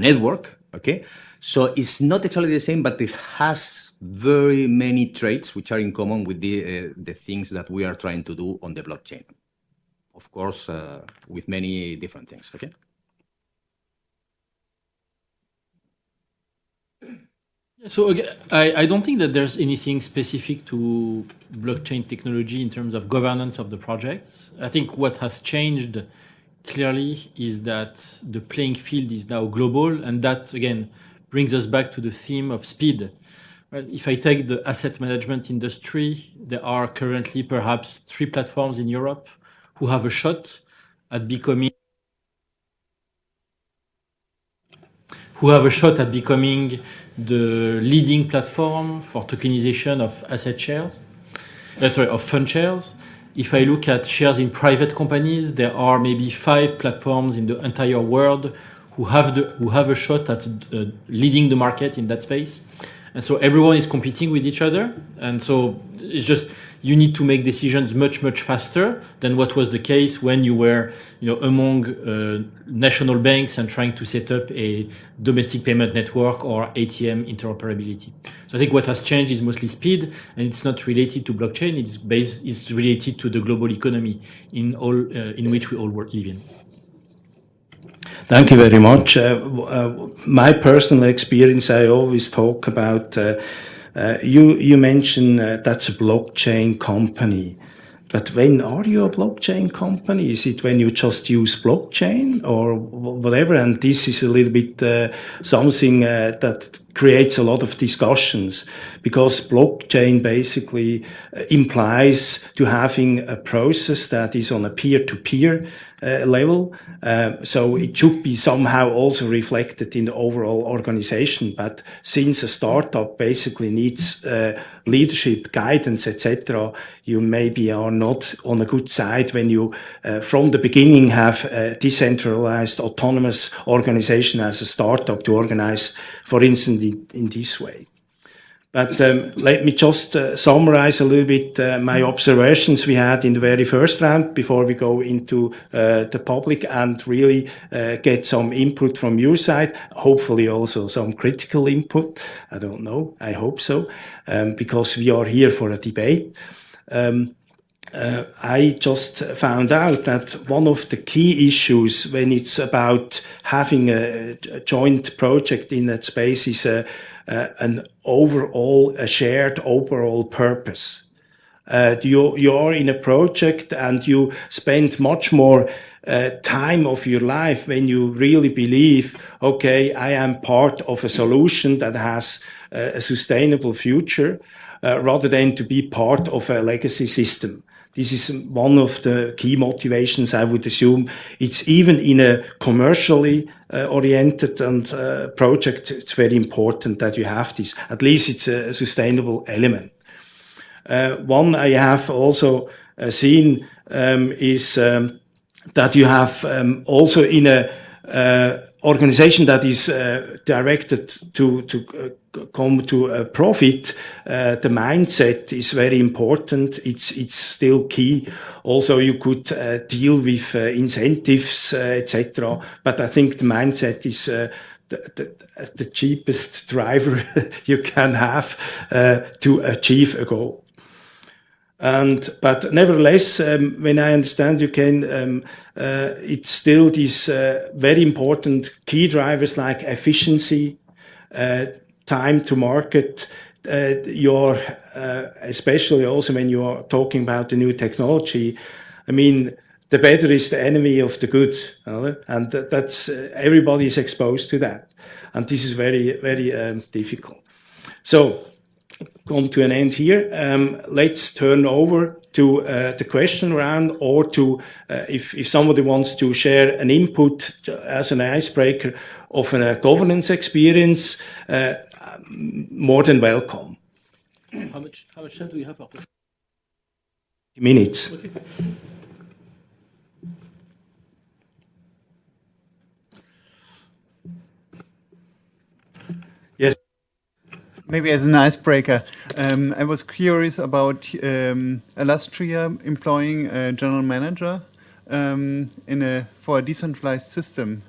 network, okay? So it's not actually the same, but it has very many traits which are in common with the things that we are trying to do on the blockchain. Of course, with many different things, okay?
So again, I don't think that there's anything specific to blockchain technology in terms of governance of the projects. I think what has changed clearly is that the playing field is now global, and that, again, brings us back to the theme of speed. Right? If I take the asset management industry, there are currently perhaps 3 platforms in Europe who have a shot at becoming the leading platform for tokenization of asset shares, of fund shares. If I look at shares in private companies, there are maybe 5 platforms in the entire world who have a shot at leading the market in that space. And so everyone is competing with each other. And so it's just, you need to make decisions much faster than what was the case when you were, among national banks and trying to set up a domestic payment network or ATM interoperability. So I think what has changed is mostly speed, and it's not related to blockchain. It's related to the global economy in which we all live in.
Thank you very much. My personal experience, I always talk about, you mentioned that's a blockchain company. But when are you a blockchain company? Is it when you just use blockchain or whatever? And this is a little bit something that creates a lot of discussions, because blockchain basically implies to having a process that is on a peer-to-peer level. So it should be somehow also reflected in the overall organization. But since a startup basically needs leadership, guidance, etc., you maybe are not on a good side when you from the beginning have a decentralized autonomous organization as a startup to organize, for instance, in this way. But let me just summarize a little bit my observations we had in the very first round before we go into the public and really get some input from your side, hopefully also some critical input. I don't know, I hope so, because we are here for a debate. I just found out that one of the key issues when it's about having a joint project in that space is a shared overall purpose. You're in a project and you spend much more time of your life when you really believe, okay, I am part of a solution that has a sustainable future, rather than to be part of a legacy system. This is one of the key motivations, I would assume. It's even in a commercially oriented and project, it's very important that you have this. At least it's a sustainable element. One I have also seen is that you have also in a organization that is directed to come to a profit, the mindset is very important. It's still key. Also, you could deal with incentives, etc. But I think the mindset is the cheapest driver you can have to achieve a goal. But nevertheless, when I understand you can, it's still these very important key drivers like efficiency, time to market. Especially also when you are talking about the new technology. I mean, the better is the enemy of the good, and that's everybody is exposed to that, and this is very, very difficult. So, come to an end here. Let's turn over to the question round, or to if somebody wants to share an input as an icebreaker of a governance experience, more than welcome.
How much time do you have?
minutes.
Okay.
Yes.
Maybe as an icebreaker, I was curious about Alastria employing a general manager for a decentralized system.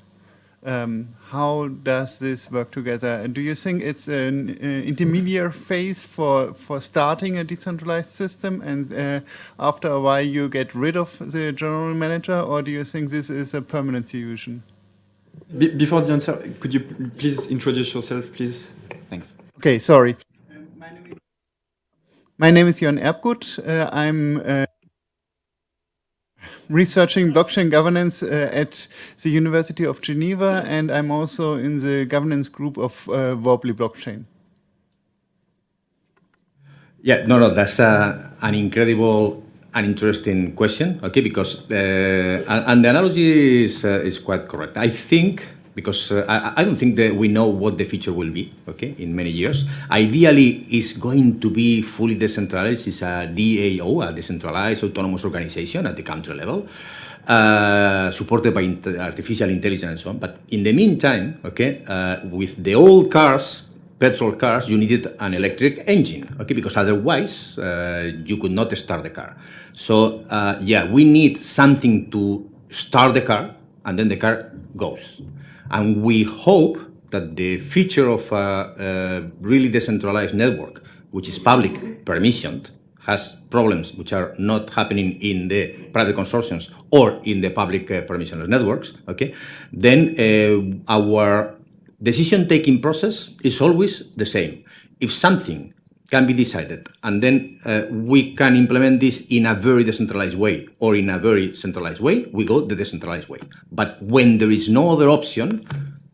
How does this work together? Do you think it's an intermediate phase for starting a decentralized system, and after a while you get rid of the general manager, or do you think this is a permanent solution?
Before the answer, could you please introduce yourself, please? Thanks.
Okay, sorry. My name is Jörn Erbgut. I'm researching blockchain governance at the University of Geneva, and I'm also in the governance group of Wobbly Blockchain.
Yeah, no, that's an incredible and interesting question, okay, because, and the analogy is quite correct. I think, because I don't think that we know what the future will be, okay, in many years. Ideally, it's going to be fully decentralized. It's a DAO, a decentralized autonomous organization at the country level, supported by artificial intelligence and so on. But in the meantime, okay, with the old cars, petrol cars, you needed an electric engine, okay, because otherwise you could not start the car. So, yeah, we need something to start the car, and then the car goes. And we hope that the future of a really decentralized network, which is public, permissioned, has problems which are not happening in the private consortiums or in the public permissionless networks, okay, then our decision-taking process is always the same. If something can be decided and then we can implement this in a very decentralized way or in a very centralized way, we go the decentralized way. But when there is no other option,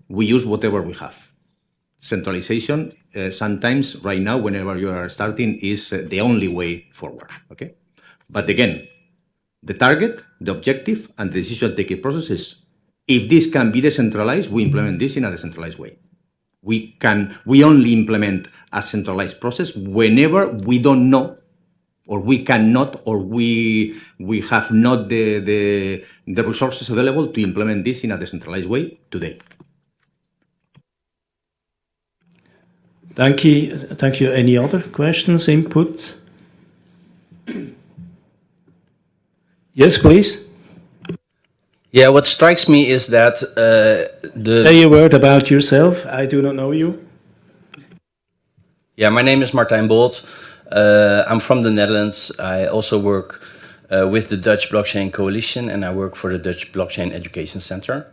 we use whatever we have. Centralization, sometimes right now, whenever you are starting, is the only way forward, okay? But again, the target, the objective, and the decision-taking process is, if this can be decentralized, we implement this in a decentralized way. We only implement a centralized process whenever we don't know, or we cannot, or we have not the resources available to implement this in a decentralized way today.
Thank you. Thank you. Any other questions, input? Yes, please.
Yeah, what strikes me is that
Say a word about yourself. I do not know you.
Yeah, my name is Martijn Bolt. I'm from the Netherlands. I also work with the Dutch Blockchain Coalition, and I work for the Dutch Blockchain Education Center.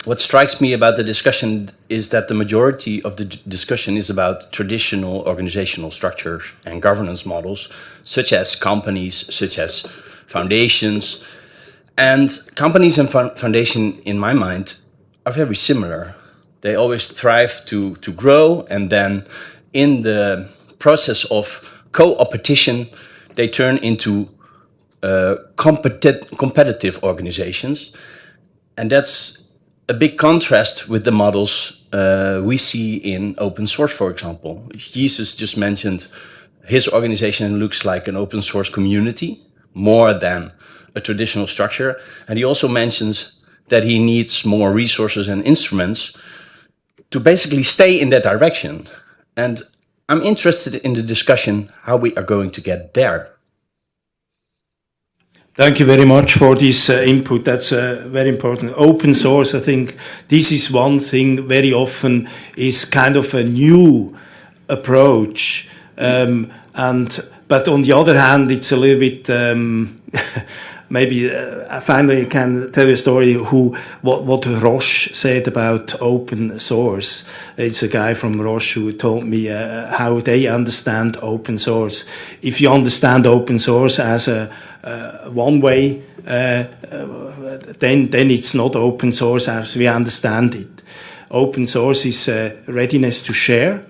What strikes me about the discussion is that the majority of the discussion is about traditional organizational structures and governance models, such as companies, such as foundations. And companies and foundations, in my mind, are very similar. They always thrive to grow, and then in the process of co-opetition, they turn into competitive organizations. And that's a big contrast with the models we see in open source, for example. Jesus just mentioned his organization looks like an open source community more than a traditional structure. And he also mentions that he needs more resources and instruments to basically stay in that direction. And I'm interested in the discussion how we are going to get there.
Thank you very much for this input. That's very important. Open source, I think this is one thing very often is kind of a new approach. But on the other hand, it's a little bit, maybe finally I can tell you a story what Roche said about open source. It's a guy from Roche who told me how they understand open source. If you understand open source as a one way, then it's not open source as we understand it. Open source is readiness to share.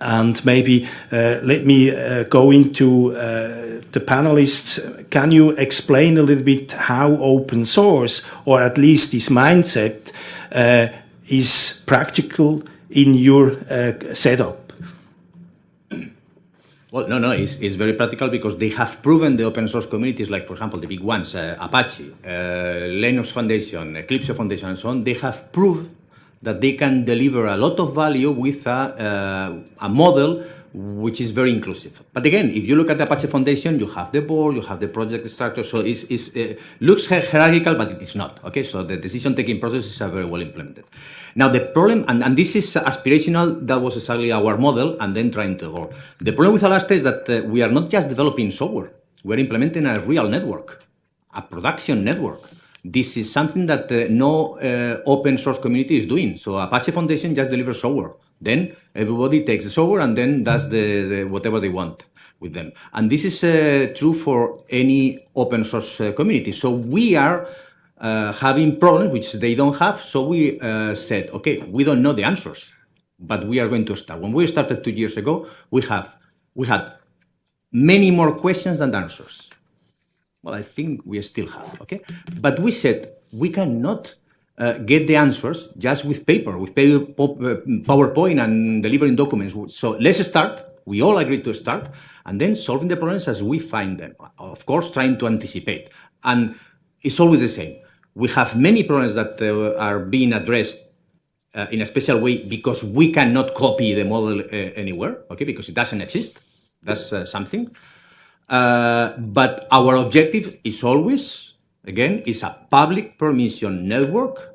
And maybe let me go into the panelists. Can you explain a little bit how open source, or at least this mindset, is practical in your setup?
Well, no, it's very practical because they have proven the open source communities, like, for example, the big ones, Apache, Linux Foundation, Eclipse Foundation, and so on, they have proved that they can deliver a lot of value with a model which is very inclusive. But again, if you look at the Apache Foundation, you have the board, you have the project structure, so it looks hierarchical, but it is not. Okay, so the decision-taking processes are very well implemented. Now the problem, and this is aspirational, that was exactly our model, and then trying to evolve. The problem with Alastria is that we are not just developing software, we're implementing a real network, a production network. This is something that no open source community is doing. So Apache Foundation just delivers software. Then everybody takes the software and then does the whatever they want with them. And this is true for any open source community. So we are having problems which they don't have. So we said, okay, we don't know the answers, but we are going to start. When we started 2 years ago, we had many more questions than answers. Well, I think we still have, okay? But we said we cannot get the answers just with paper, with PowerPoint and delivering documents. So let's start. We all agreed to start, and then solving the problems as we find them. Of course, trying to anticipate. And it's always the same. We have many problems that are being addressed in a special way because we cannot copy the model anywhere, okay? Because it doesn't exist. That's something. But our objective is always, again, is a public permission network,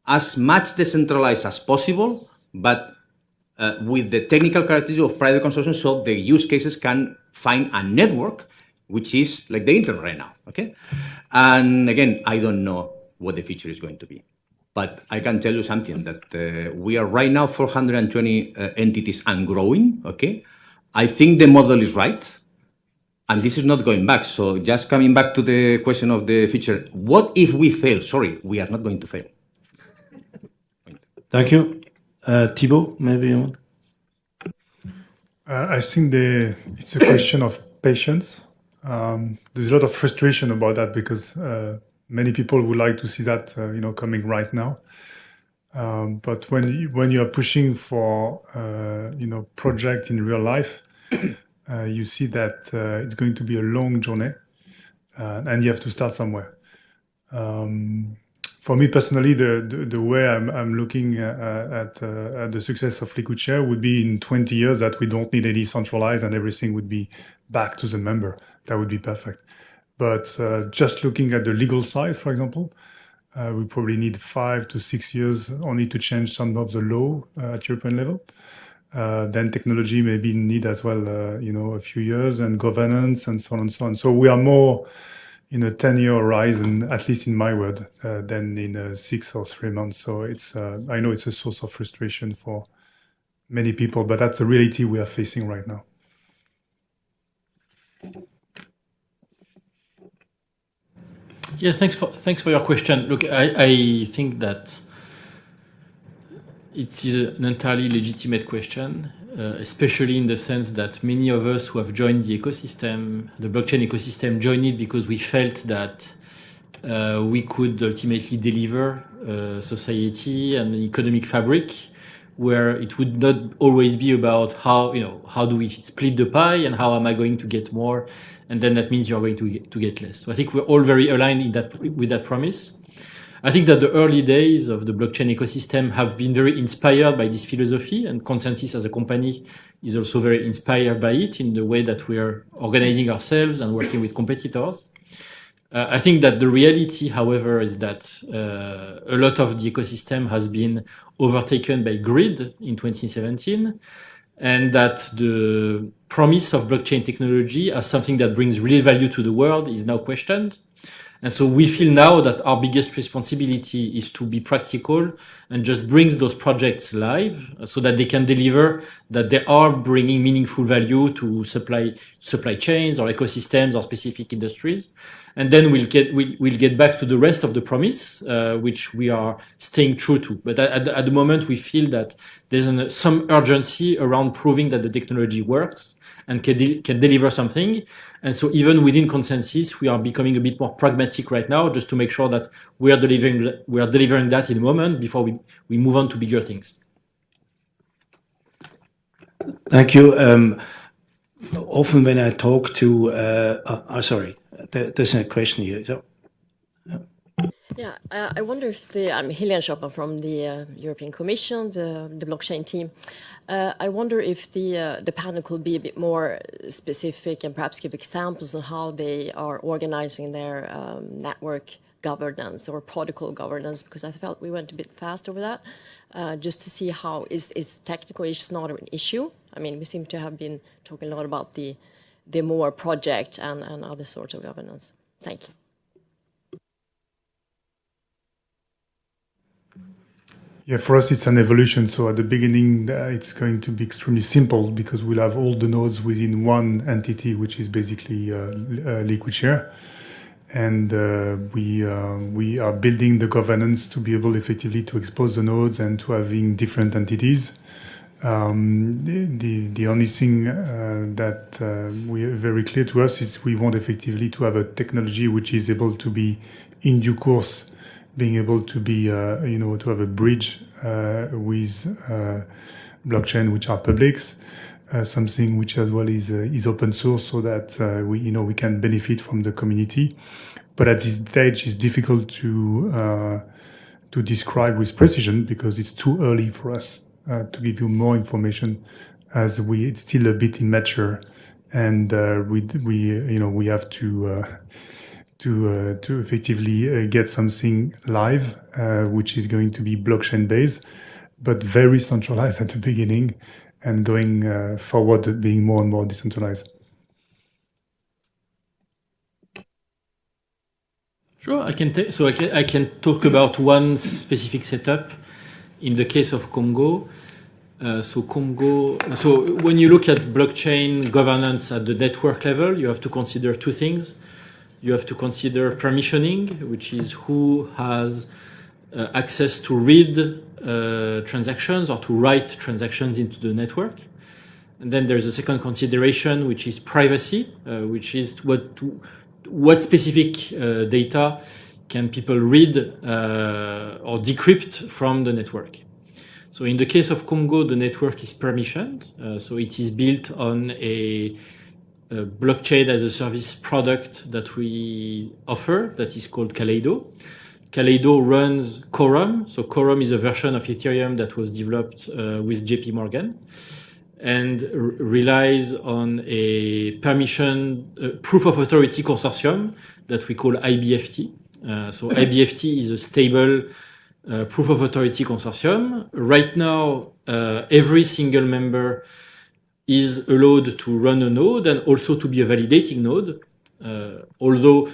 as much decentralized as possible, but with the technical characteristics of private consortium, so the use cases can find a network, which is like the internet right now, okay? And again, I don't know what the future is going to be, but I can tell you something, that we are right now 420 entities and growing, okay? I think the model is right. And this is not going back. So just coming back to the question of the future, what if we fail? Sorry, we are not going to fail.
Thank you. Thibaud, maybe you want?
I think it's a question of patience. There's a lot of frustration about that because many people would like to see that coming right now. But when you are pushing for project in real life, you see that it's going to be a long journey, and you have to start somewhere. For me personally, the way I'm looking at the success of Liquidshare would be in 20 years that we don't need any centralized and everything would be back to the member. That would be perfect. But just looking at the legal side, for example, we probably need 5 to 6 years only to change some of the law at European level. Then technology maybe need as well, a few years, and governance and so on and so on. So we are more in a 10-year horizon, at least in my world, than in 6 or 3 months. So it's I know it's a source of frustration for many people, but that's the reality we are facing right now.
Yeah, thanks for your question. Look, I think that it is an entirely legitimate question, especially in the sense that many of us who have joined the ecosystem, the blockchain ecosystem, joined it because we felt that we could ultimately deliver society and an economic fabric where it would not always be about how do we split the pie and how am I going to get more, and then that means you're going to get less. So I think we're all very aligned with that promise. I think that the early days of the blockchain ecosystem have been very inspired by this philosophy, and ConsenSys as a company is also very inspired by it in the way that we are organizing ourselves and working with competitors. I think that the reality, however, is that a lot of the ecosystem has been overtaken by greed in 2017, and that the promise of blockchain technology as something that brings real value to the world is now questioned. And so we feel now that our biggest responsibility is to be practical and just bring those projects live so that they can deliver, that they are bringing meaningful value to supply chains or ecosystems or specific industries. And then we'll get back to the rest of the promise, which we are staying true to. But at the moment, we feel that there's some urgency around proving that the technology works and can deliver something. And so even within ConsenSys, we are becoming a bit more pragmatic right now, just to make sure that we are delivering that in a moment before we move on to bigger things.
Thank you. Often when I talk to, sorry, there's a question here. So,
yeah, I wonder if I'm Helene Schopper from the European Commission, the blockchain team. I wonder if the panel could be a bit more specific and perhaps give examples on how they are organizing their network governance or protocol governance, because I felt we went a bit fast over that, just to see how is technical issues not an issue. I mean, we seem to have been talking a lot about the more project and other sorts of governance. Thank you.
Yeah, for us, it's an evolution. So at the beginning, it's going to be extremely simple because we'll have all the nodes within one entity, which is basically Liquidshare. And we are building the governance to be able effectively to expose the nodes and to having different entities. The only thing that we are very clear to us is we want effectively to have a technology which is able to be in due course, being able to be, to have a bridge with blockchain which are publics, something which as well is open source, so that we can benefit from the community. But at this stage, it's difficult to describe with precision because it's too early for us to give you more information, as it's still a bit immature, and we have to effectively get something live, which is going to be blockchain based, but very centralized at the beginning, and going forward being more and more decentralized.
Sure, I can talk about one specific setup in the case of Congo. So when you look at blockchain governance at the network level, you have to consider two things. You have to consider permissioning, which is who has access to read transactions or to write transactions into the network. And then there's a second consideration, which is privacy, which is what specific data can people read or decrypt from the network. So in the case of Congo, the network is permissioned. So it is built on a blockchain as a service product that we offer that is called Kaleido. Kaleido runs Quorum. So Quorum is a version of Ethereum that was developed with JP Morgan and relies on a permission proof of authority consortium that we call IBFT. So IBFT is a stable proof of authority consortium. Right now, every single member is allowed to run a node and also to be a validating node. Although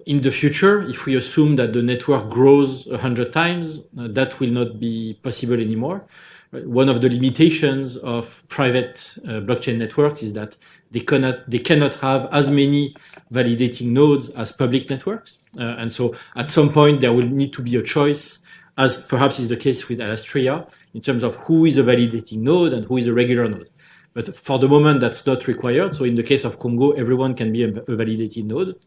in the future, if we assume that the network grows 100 times, that will not be possible anymore. One of the limitations of private blockchain networks is that they cannot have as many validating nodes as public networks. And so at some point, there will need to be a choice, as perhaps is the case with Alastria, in terms of who is a validating node and who is a regular node. But for the moment, that's not required. So in the case of Congo, everyone can be a validated node.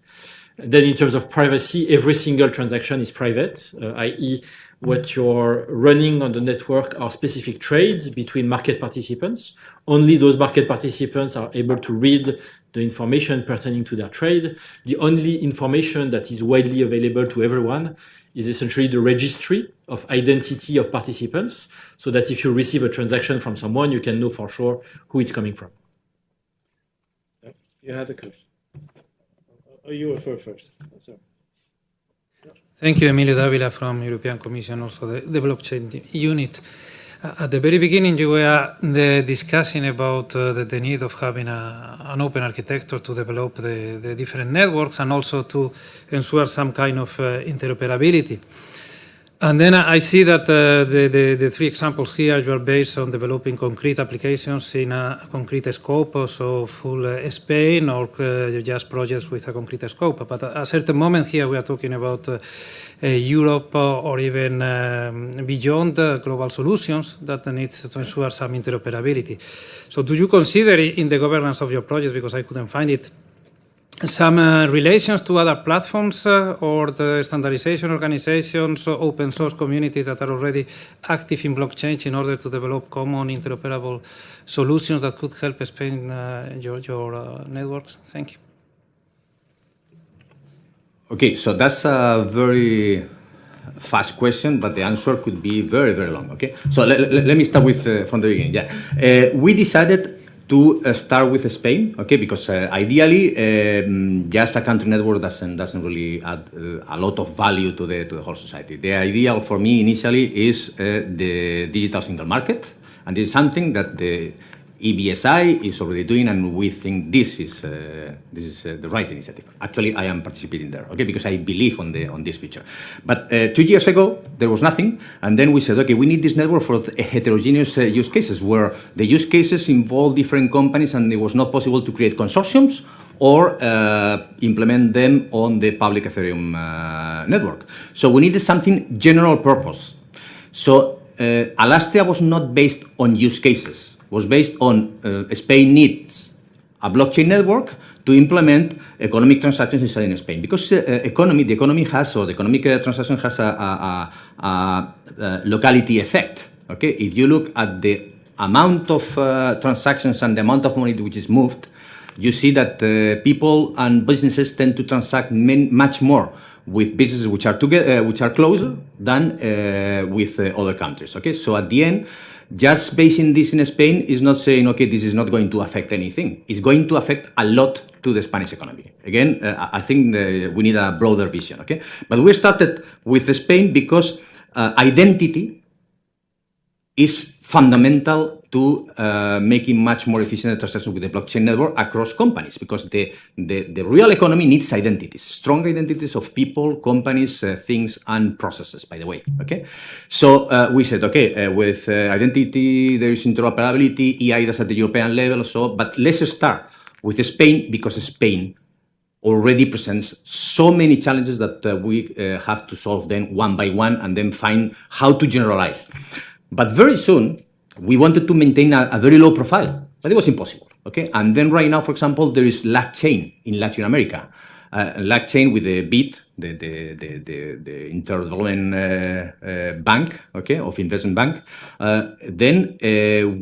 Then in terms of privacy, every single transaction is private, i.e. what you're running on the network are specific trades between market participants. Only those market participants are able to read the information pertaining to their trade. The only information that is widely available to everyone is essentially the registry of identity of participants, so that if you receive a transaction from someone, you can know for sure who it's coming from.
You had a question. Oh, you were first. Sorry.
Thank you, Emilio Davila from European Commission, also the blockchain unit. At the very beginning, you were discussing about the need of having an open architecture to develop the different networks and also to ensure some kind of interoperability. And then I see that the three examples here, you are based on developing concrete applications in a concrete scope, so full Spain, or just projects with a concrete scope. But at a certain moment here, we are talking about Europe or even beyond global solutions that needs to ensure some interoperability. So do you consider in the governance of your projects, because I couldn't find it, some relations to other platforms or the standardization organizations, or open source communities that are already active in blockchain in order to develop common interoperable solutions that could help Spain your networks? Thank you.
Okay, so that's a very fast question, but the answer could be very, very long. Okay, so let me start with from the beginning. Yeah, we decided to start with Spain, okay, because ideally just a country network doesn't really add a lot of value to the whole society. The ideal for me initially is the digital single market, and this is something that the EBSI is already doing, and we think this is the right initiative. Actually, I am participating there, okay, because I believe on this feature. But 2 years ago, there was nothing, and then we said, okay, we need this network for heterogeneous use cases, where the use cases involve different companies, and it was not possible to create consortiums or implement them on the public Ethereum network. So we needed something general purpose. So Alastria was not based on use cases. Was based on Spain needs a blockchain network to implement economic transactions inside Spain, because the economic transaction has a locality effect. Okay, if you look at the amount of transactions and the amount of money which is moved, you see that people and businesses tend to transact much more with businesses which are closer than with other countries. Okay, so at the end, just basing this in Spain is not saying, okay, this is not going to affect anything. It's going to affect a lot to the Spanish economy. Again, I think we need a broader vision, okay? But we started with Spain because identity is fundamental to making much more efficient the transaction with the blockchain network across companies, because the real economy needs identities, strong identities of people, companies, things, and processes, by the way, okay? So we said, okay, with identity, there is interoperability, EIDAS at the European level, so, but let's start with Spain, because Spain already presents so many challenges that we have to solve them one by one and then find how to generalize. But very soon, we wanted to maintain a very low profile, but it was impossible, okay? And then right now, for example, there is LACchain in Latin America. LACchain with the BID, the Inter-Development Bank, okay, of Investment Bank. Then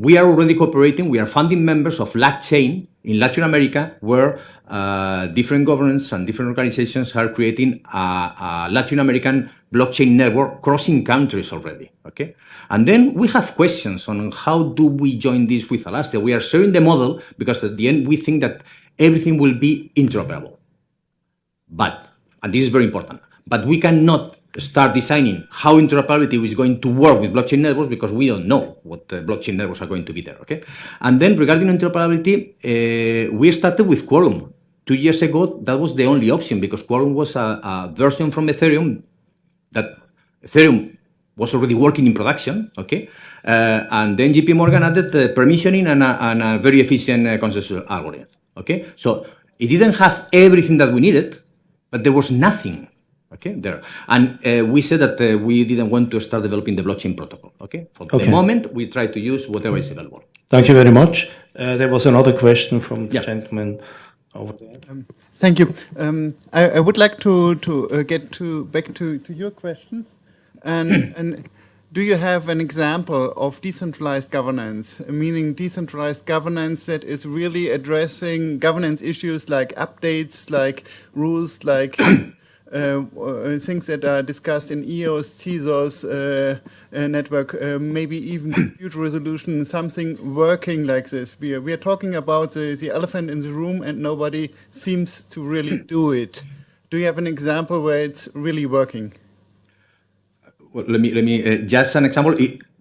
we are already cooperating, we are founding members of LACchain in Latin America, where different governments and different organizations are creating a Latin American blockchain network crossing countries already, okay? And then we have questions on how do we join this with Alastria. We are sharing the model because at the end we think that everything will be interoperable. But, and this is very important, but we cannot start designing how interoperability is going to work with blockchain networks because we don't know what blockchain networks are going to be there, okay? And then regarding interoperability, we started with Quorum. 2 years ago, that was the only option because Quorum was a version from Ethereum that Ethereum was already working in production, okay? And then JP Morgan added the permissioning and a very efficient consensus algorithm, okay? So it didn't have everything that we needed, but there was nothing, okay, there. And we said that we didn't want to start developing the blockchain protocol, okay? For the moment, we try to use whatever is available.
Thank you very much. There was another question from the gentleman over there.
Thank you. I would like to get back to your question. And do you have an example of decentralized governance, meaning decentralized governance that is really addressing governance issues like updates, like rules, like things that are discussed in EOS, TSOS network, maybe even dispute resolution, something working like this? We are talking about the elephant in the room and nobody seems to really do it. Do you have an example where it's really working?
Well, let me just an example.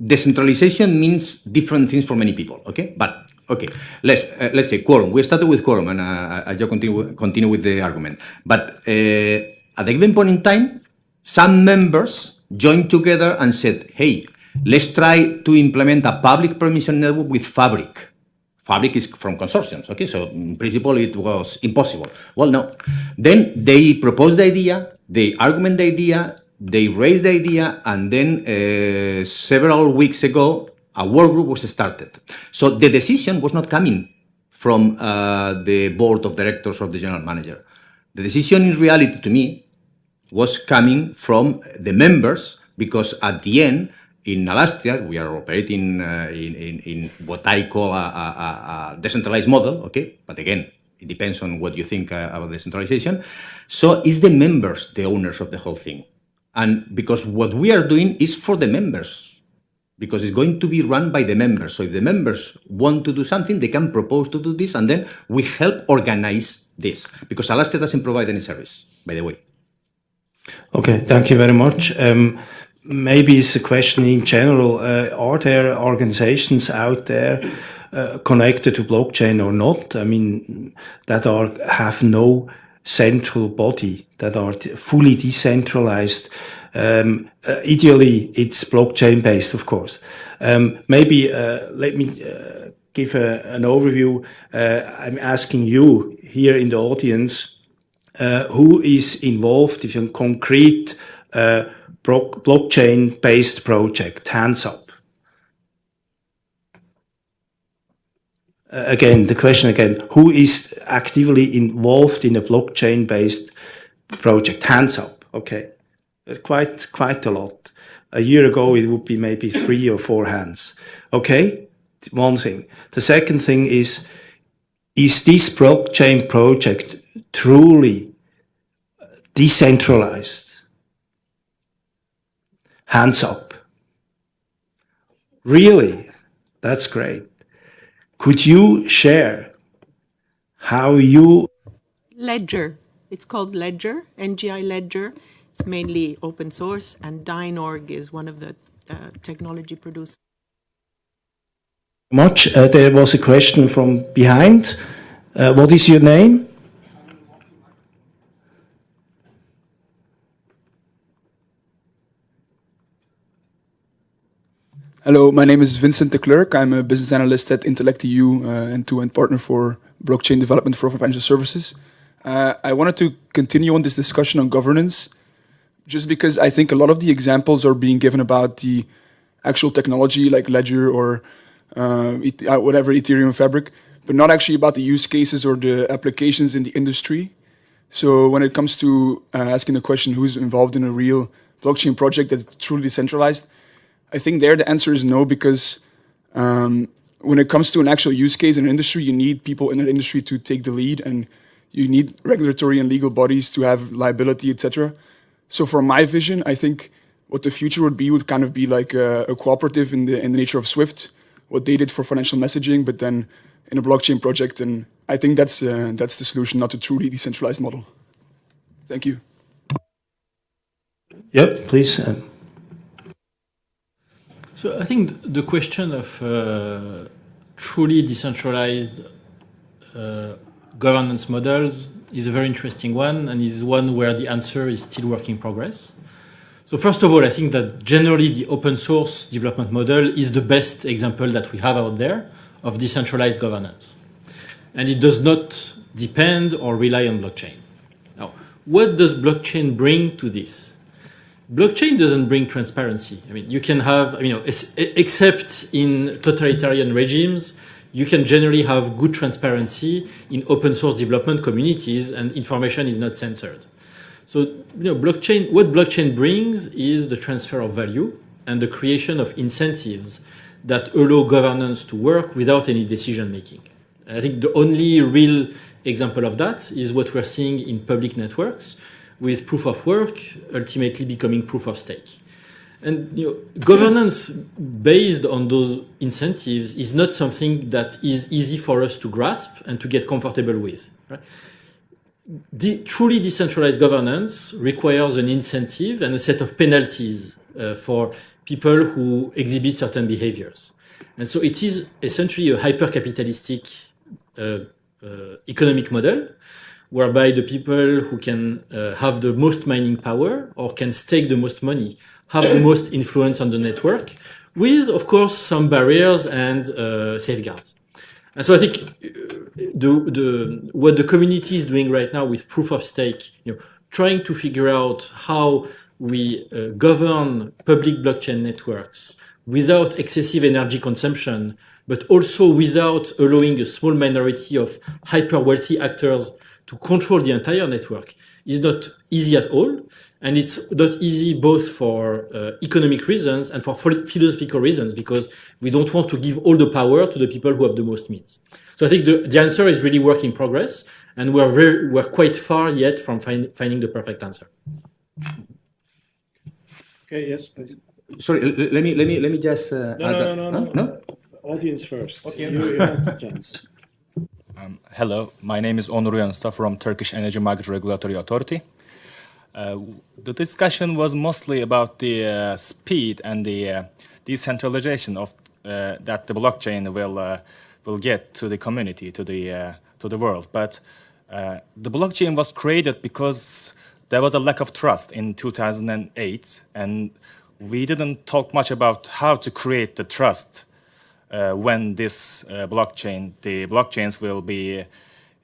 Decentralization means different things for many people. Okay, but okay, let's say Quorum. We started with Quorum, and I just continue with the argument. But at a given point in time, some members joined together and said, "Hey, let's try to implement a public permission network with Fabric." Fabric is from consortiums. Okay, so in principle it was impossible. Well, no. Then they proposed the idea, they argument the idea. They raised the idea, and then several weeks ago, a work group was started. So the decision was not coming from the board of directors of the general manager. The decision in reality, to me, was coming from the members, because at the end, in Alastria, we are operating in what I call a decentralized model, okay? But again, it depends on what you think about decentralization. So it's the members, the owners of the whole thing. And because what we are doing is for the members, because it's going to be run by the members. So if the members want to do something, they can propose to do this, and then we help organize this. Because Alastria doesn't provide any service, by the way.
Okay, thank you very much. Maybe it's a question in general. Are there organizations out there connected to blockchain or not? I mean, that have no central body, that are fully decentralized. Ideally, it's blockchain based, of course. Maybe let me give an overview. I'm asking you here in the audience, who is involved in a concrete blockchain based project? Hands up. Again, the question again, who is actively involved in a blockchain-based project? Hands up. Okay. Quite a lot. A year ago, it would be maybe 3 or 4 hands. Okay. One thing. The second thing is this blockchain project truly decentralized? Hands up. Really? That's great. Could you share how you...
Ledger. It's called Ledger, NGI Ledger. It's mainly open source, and Dynorg is one of the technology producers.
There was a question from behind. What is your name?
Hello, my name is Vincent de Klerk. I'm a business analyst at Intellect.eu, end-to-end partner for blockchain development for financial services. I wanted to continue on this discussion on governance, just because I think a lot of the examples are being given about the actual technology, like Ledger or whatever, Ethereum Fabric, but not actually about the use cases or the applications in the industry. So when it comes to asking the question who's involved in a real blockchain project that's truly decentralized, I think there the answer is no, because when it comes to an actual use case in an industry, you need people in that industry to take the lead, and you need regulatory and legal bodies to have liability, etc. So from my vision, I think what the future would kind of be like a cooperative in the nature of Swift, what they did for financial messaging, but then in a blockchain project. And I think that's the solution, not a truly decentralized model. Thank you.
Yep, please.
So I think the question of truly decentralized governance models is a very interesting one, and is one where the answer is still work in progress. So first of all, I think that generally the open source development model is the best example that we have out there of decentralized governance. And it does not depend or rely on blockchain. Now, what does blockchain bring to this? Blockchain doesn't bring transparency. I mean, you can have, except in totalitarian regimes, you can generally have good transparency in open source development communities, and information is not censored. So, blockchain, what blockchain brings is the transfer of value and the creation of incentives that allow governance to work without any decision making. I think the only real example of that is what we're seeing in public networks, with proof of work ultimately becoming proof of stake. And governance based on those incentives is not something that is easy for us to grasp and to get comfortable with. Right? Truly decentralized governance requires an incentive and a set of penalties for people who exhibit certain behaviors. And so it is essentially a hyper-capitalistic economic model, whereby the people who can have the most mining power or can stake the most money have the most influence on the network, with, of course, some barriers and safeguards. And so I think what the community is doing right now with proof of stake, trying to figure out how we govern public blockchain networks without excessive energy consumption, but also without allowing a small minority of hyper-wealthy actors to control the entire network, is not easy at all. And it's not easy both for economic reasons and for philosophical reasons, because we don't want to give all the power to the people who have the most means. So I think the answer is really work in progress, and we're quite far yet from finding the perfect answer.
Okay, yes, please.
Sorry, let me just.
No. Audience first. Okay. You have the chance.
Hello, my name is Onur Yansta from Turkish Energy Market Regulatory Authority. The discussion was mostly about the speed and the decentralization of that the blockchain will get to the community, to the world. But the blockchain was created because there was a lack of trust in 2008, and we didn't talk much about how to create the trust when this the blockchains will be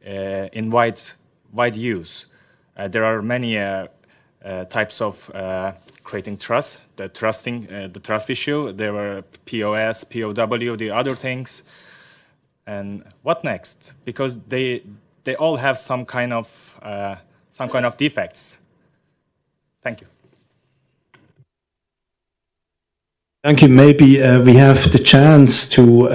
in wide use. There are many types of creating trust. The trust issue. There were POS, POW, the other things. And what next? Because they all have some kind of defects. Thank you.
Thank you. Maybe we have the chance to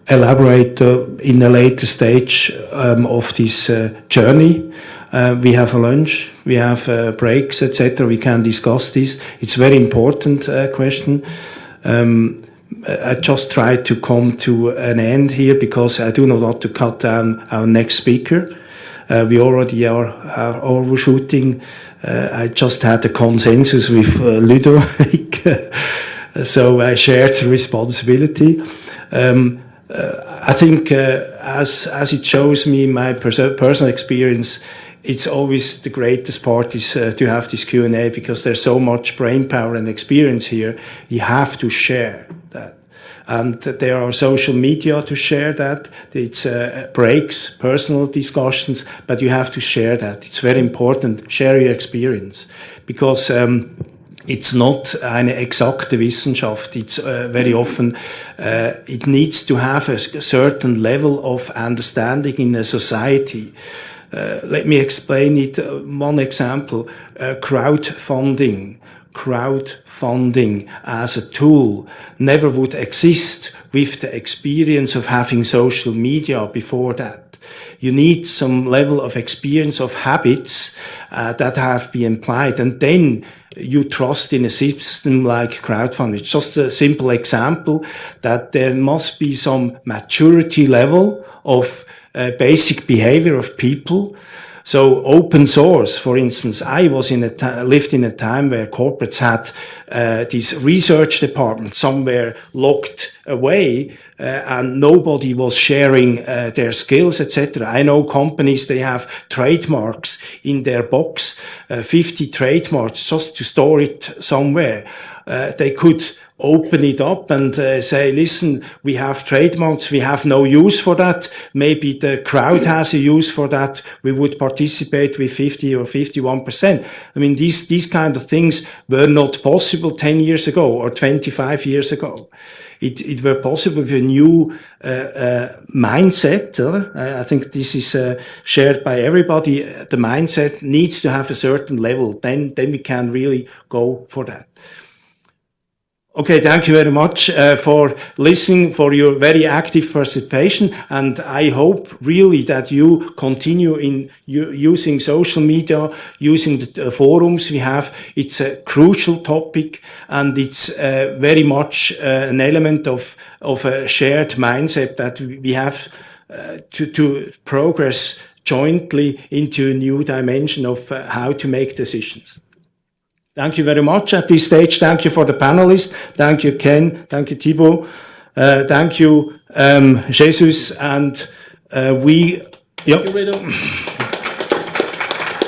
elaborate in a later stage of this journey. We have a lunch, we have breaks, etc. We can discuss this. It's a very important question. I just try to come to an end here because I do not want to cut down our next speaker. We already are overshooting. I just had a consensus with Ludovic, so I shared the responsibility. I think as it shows me my personal experience, it's always the greatest part is to have this Q&A, because there's so much brain power and experience here. You have to share that. And there are social media to share that. It's breaks, personal discussions, but you have to share that. It's very important. Share your experience, because it's not eine exakte Wissenschaft. It's very often, it needs to have a certain level of understanding in a society. Let me explain it. One example, crowdfunding. Crowdfunding as a tool never would exist with the experience of having social media before that. You need some level of experience of habits that have been applied, and then you trust in a system like crowdfunding. It's just a simple example that there must be some maturity level of basic behavior of people. So open source, for instance, I was lived in a time where corporates had these research departments somewhere locked away, and nobody was sharing their skills, etc. I know companies, they have trademarks in their box, 50 trademarks just to store it somewhere. They could open it up and say, listen, we have trademarks, we have no use for that. Maybe the crowd has a use for that. We would participate with 50 or 51%. I mean, these kind of things were not possible 10 years ago or 25 years ago. It were possible with a new mindset. I think this is shared by everybody. The mindset needs to have a certain level. Then we can really go for that. Okay, thank you very much for listening, for your very active participation, and I hope really that you continue in using social media, using the forums we have. It's a crucial topic, and it's very much an element of a shared mindset that we have to progress jointly into a new dimension of how to make decisions. Thank you very much at this stage. Thank you for the panelists. Thank you, Ken. Thank you, Thibaud. Thank you, Jesus. And
Thank you, Reto.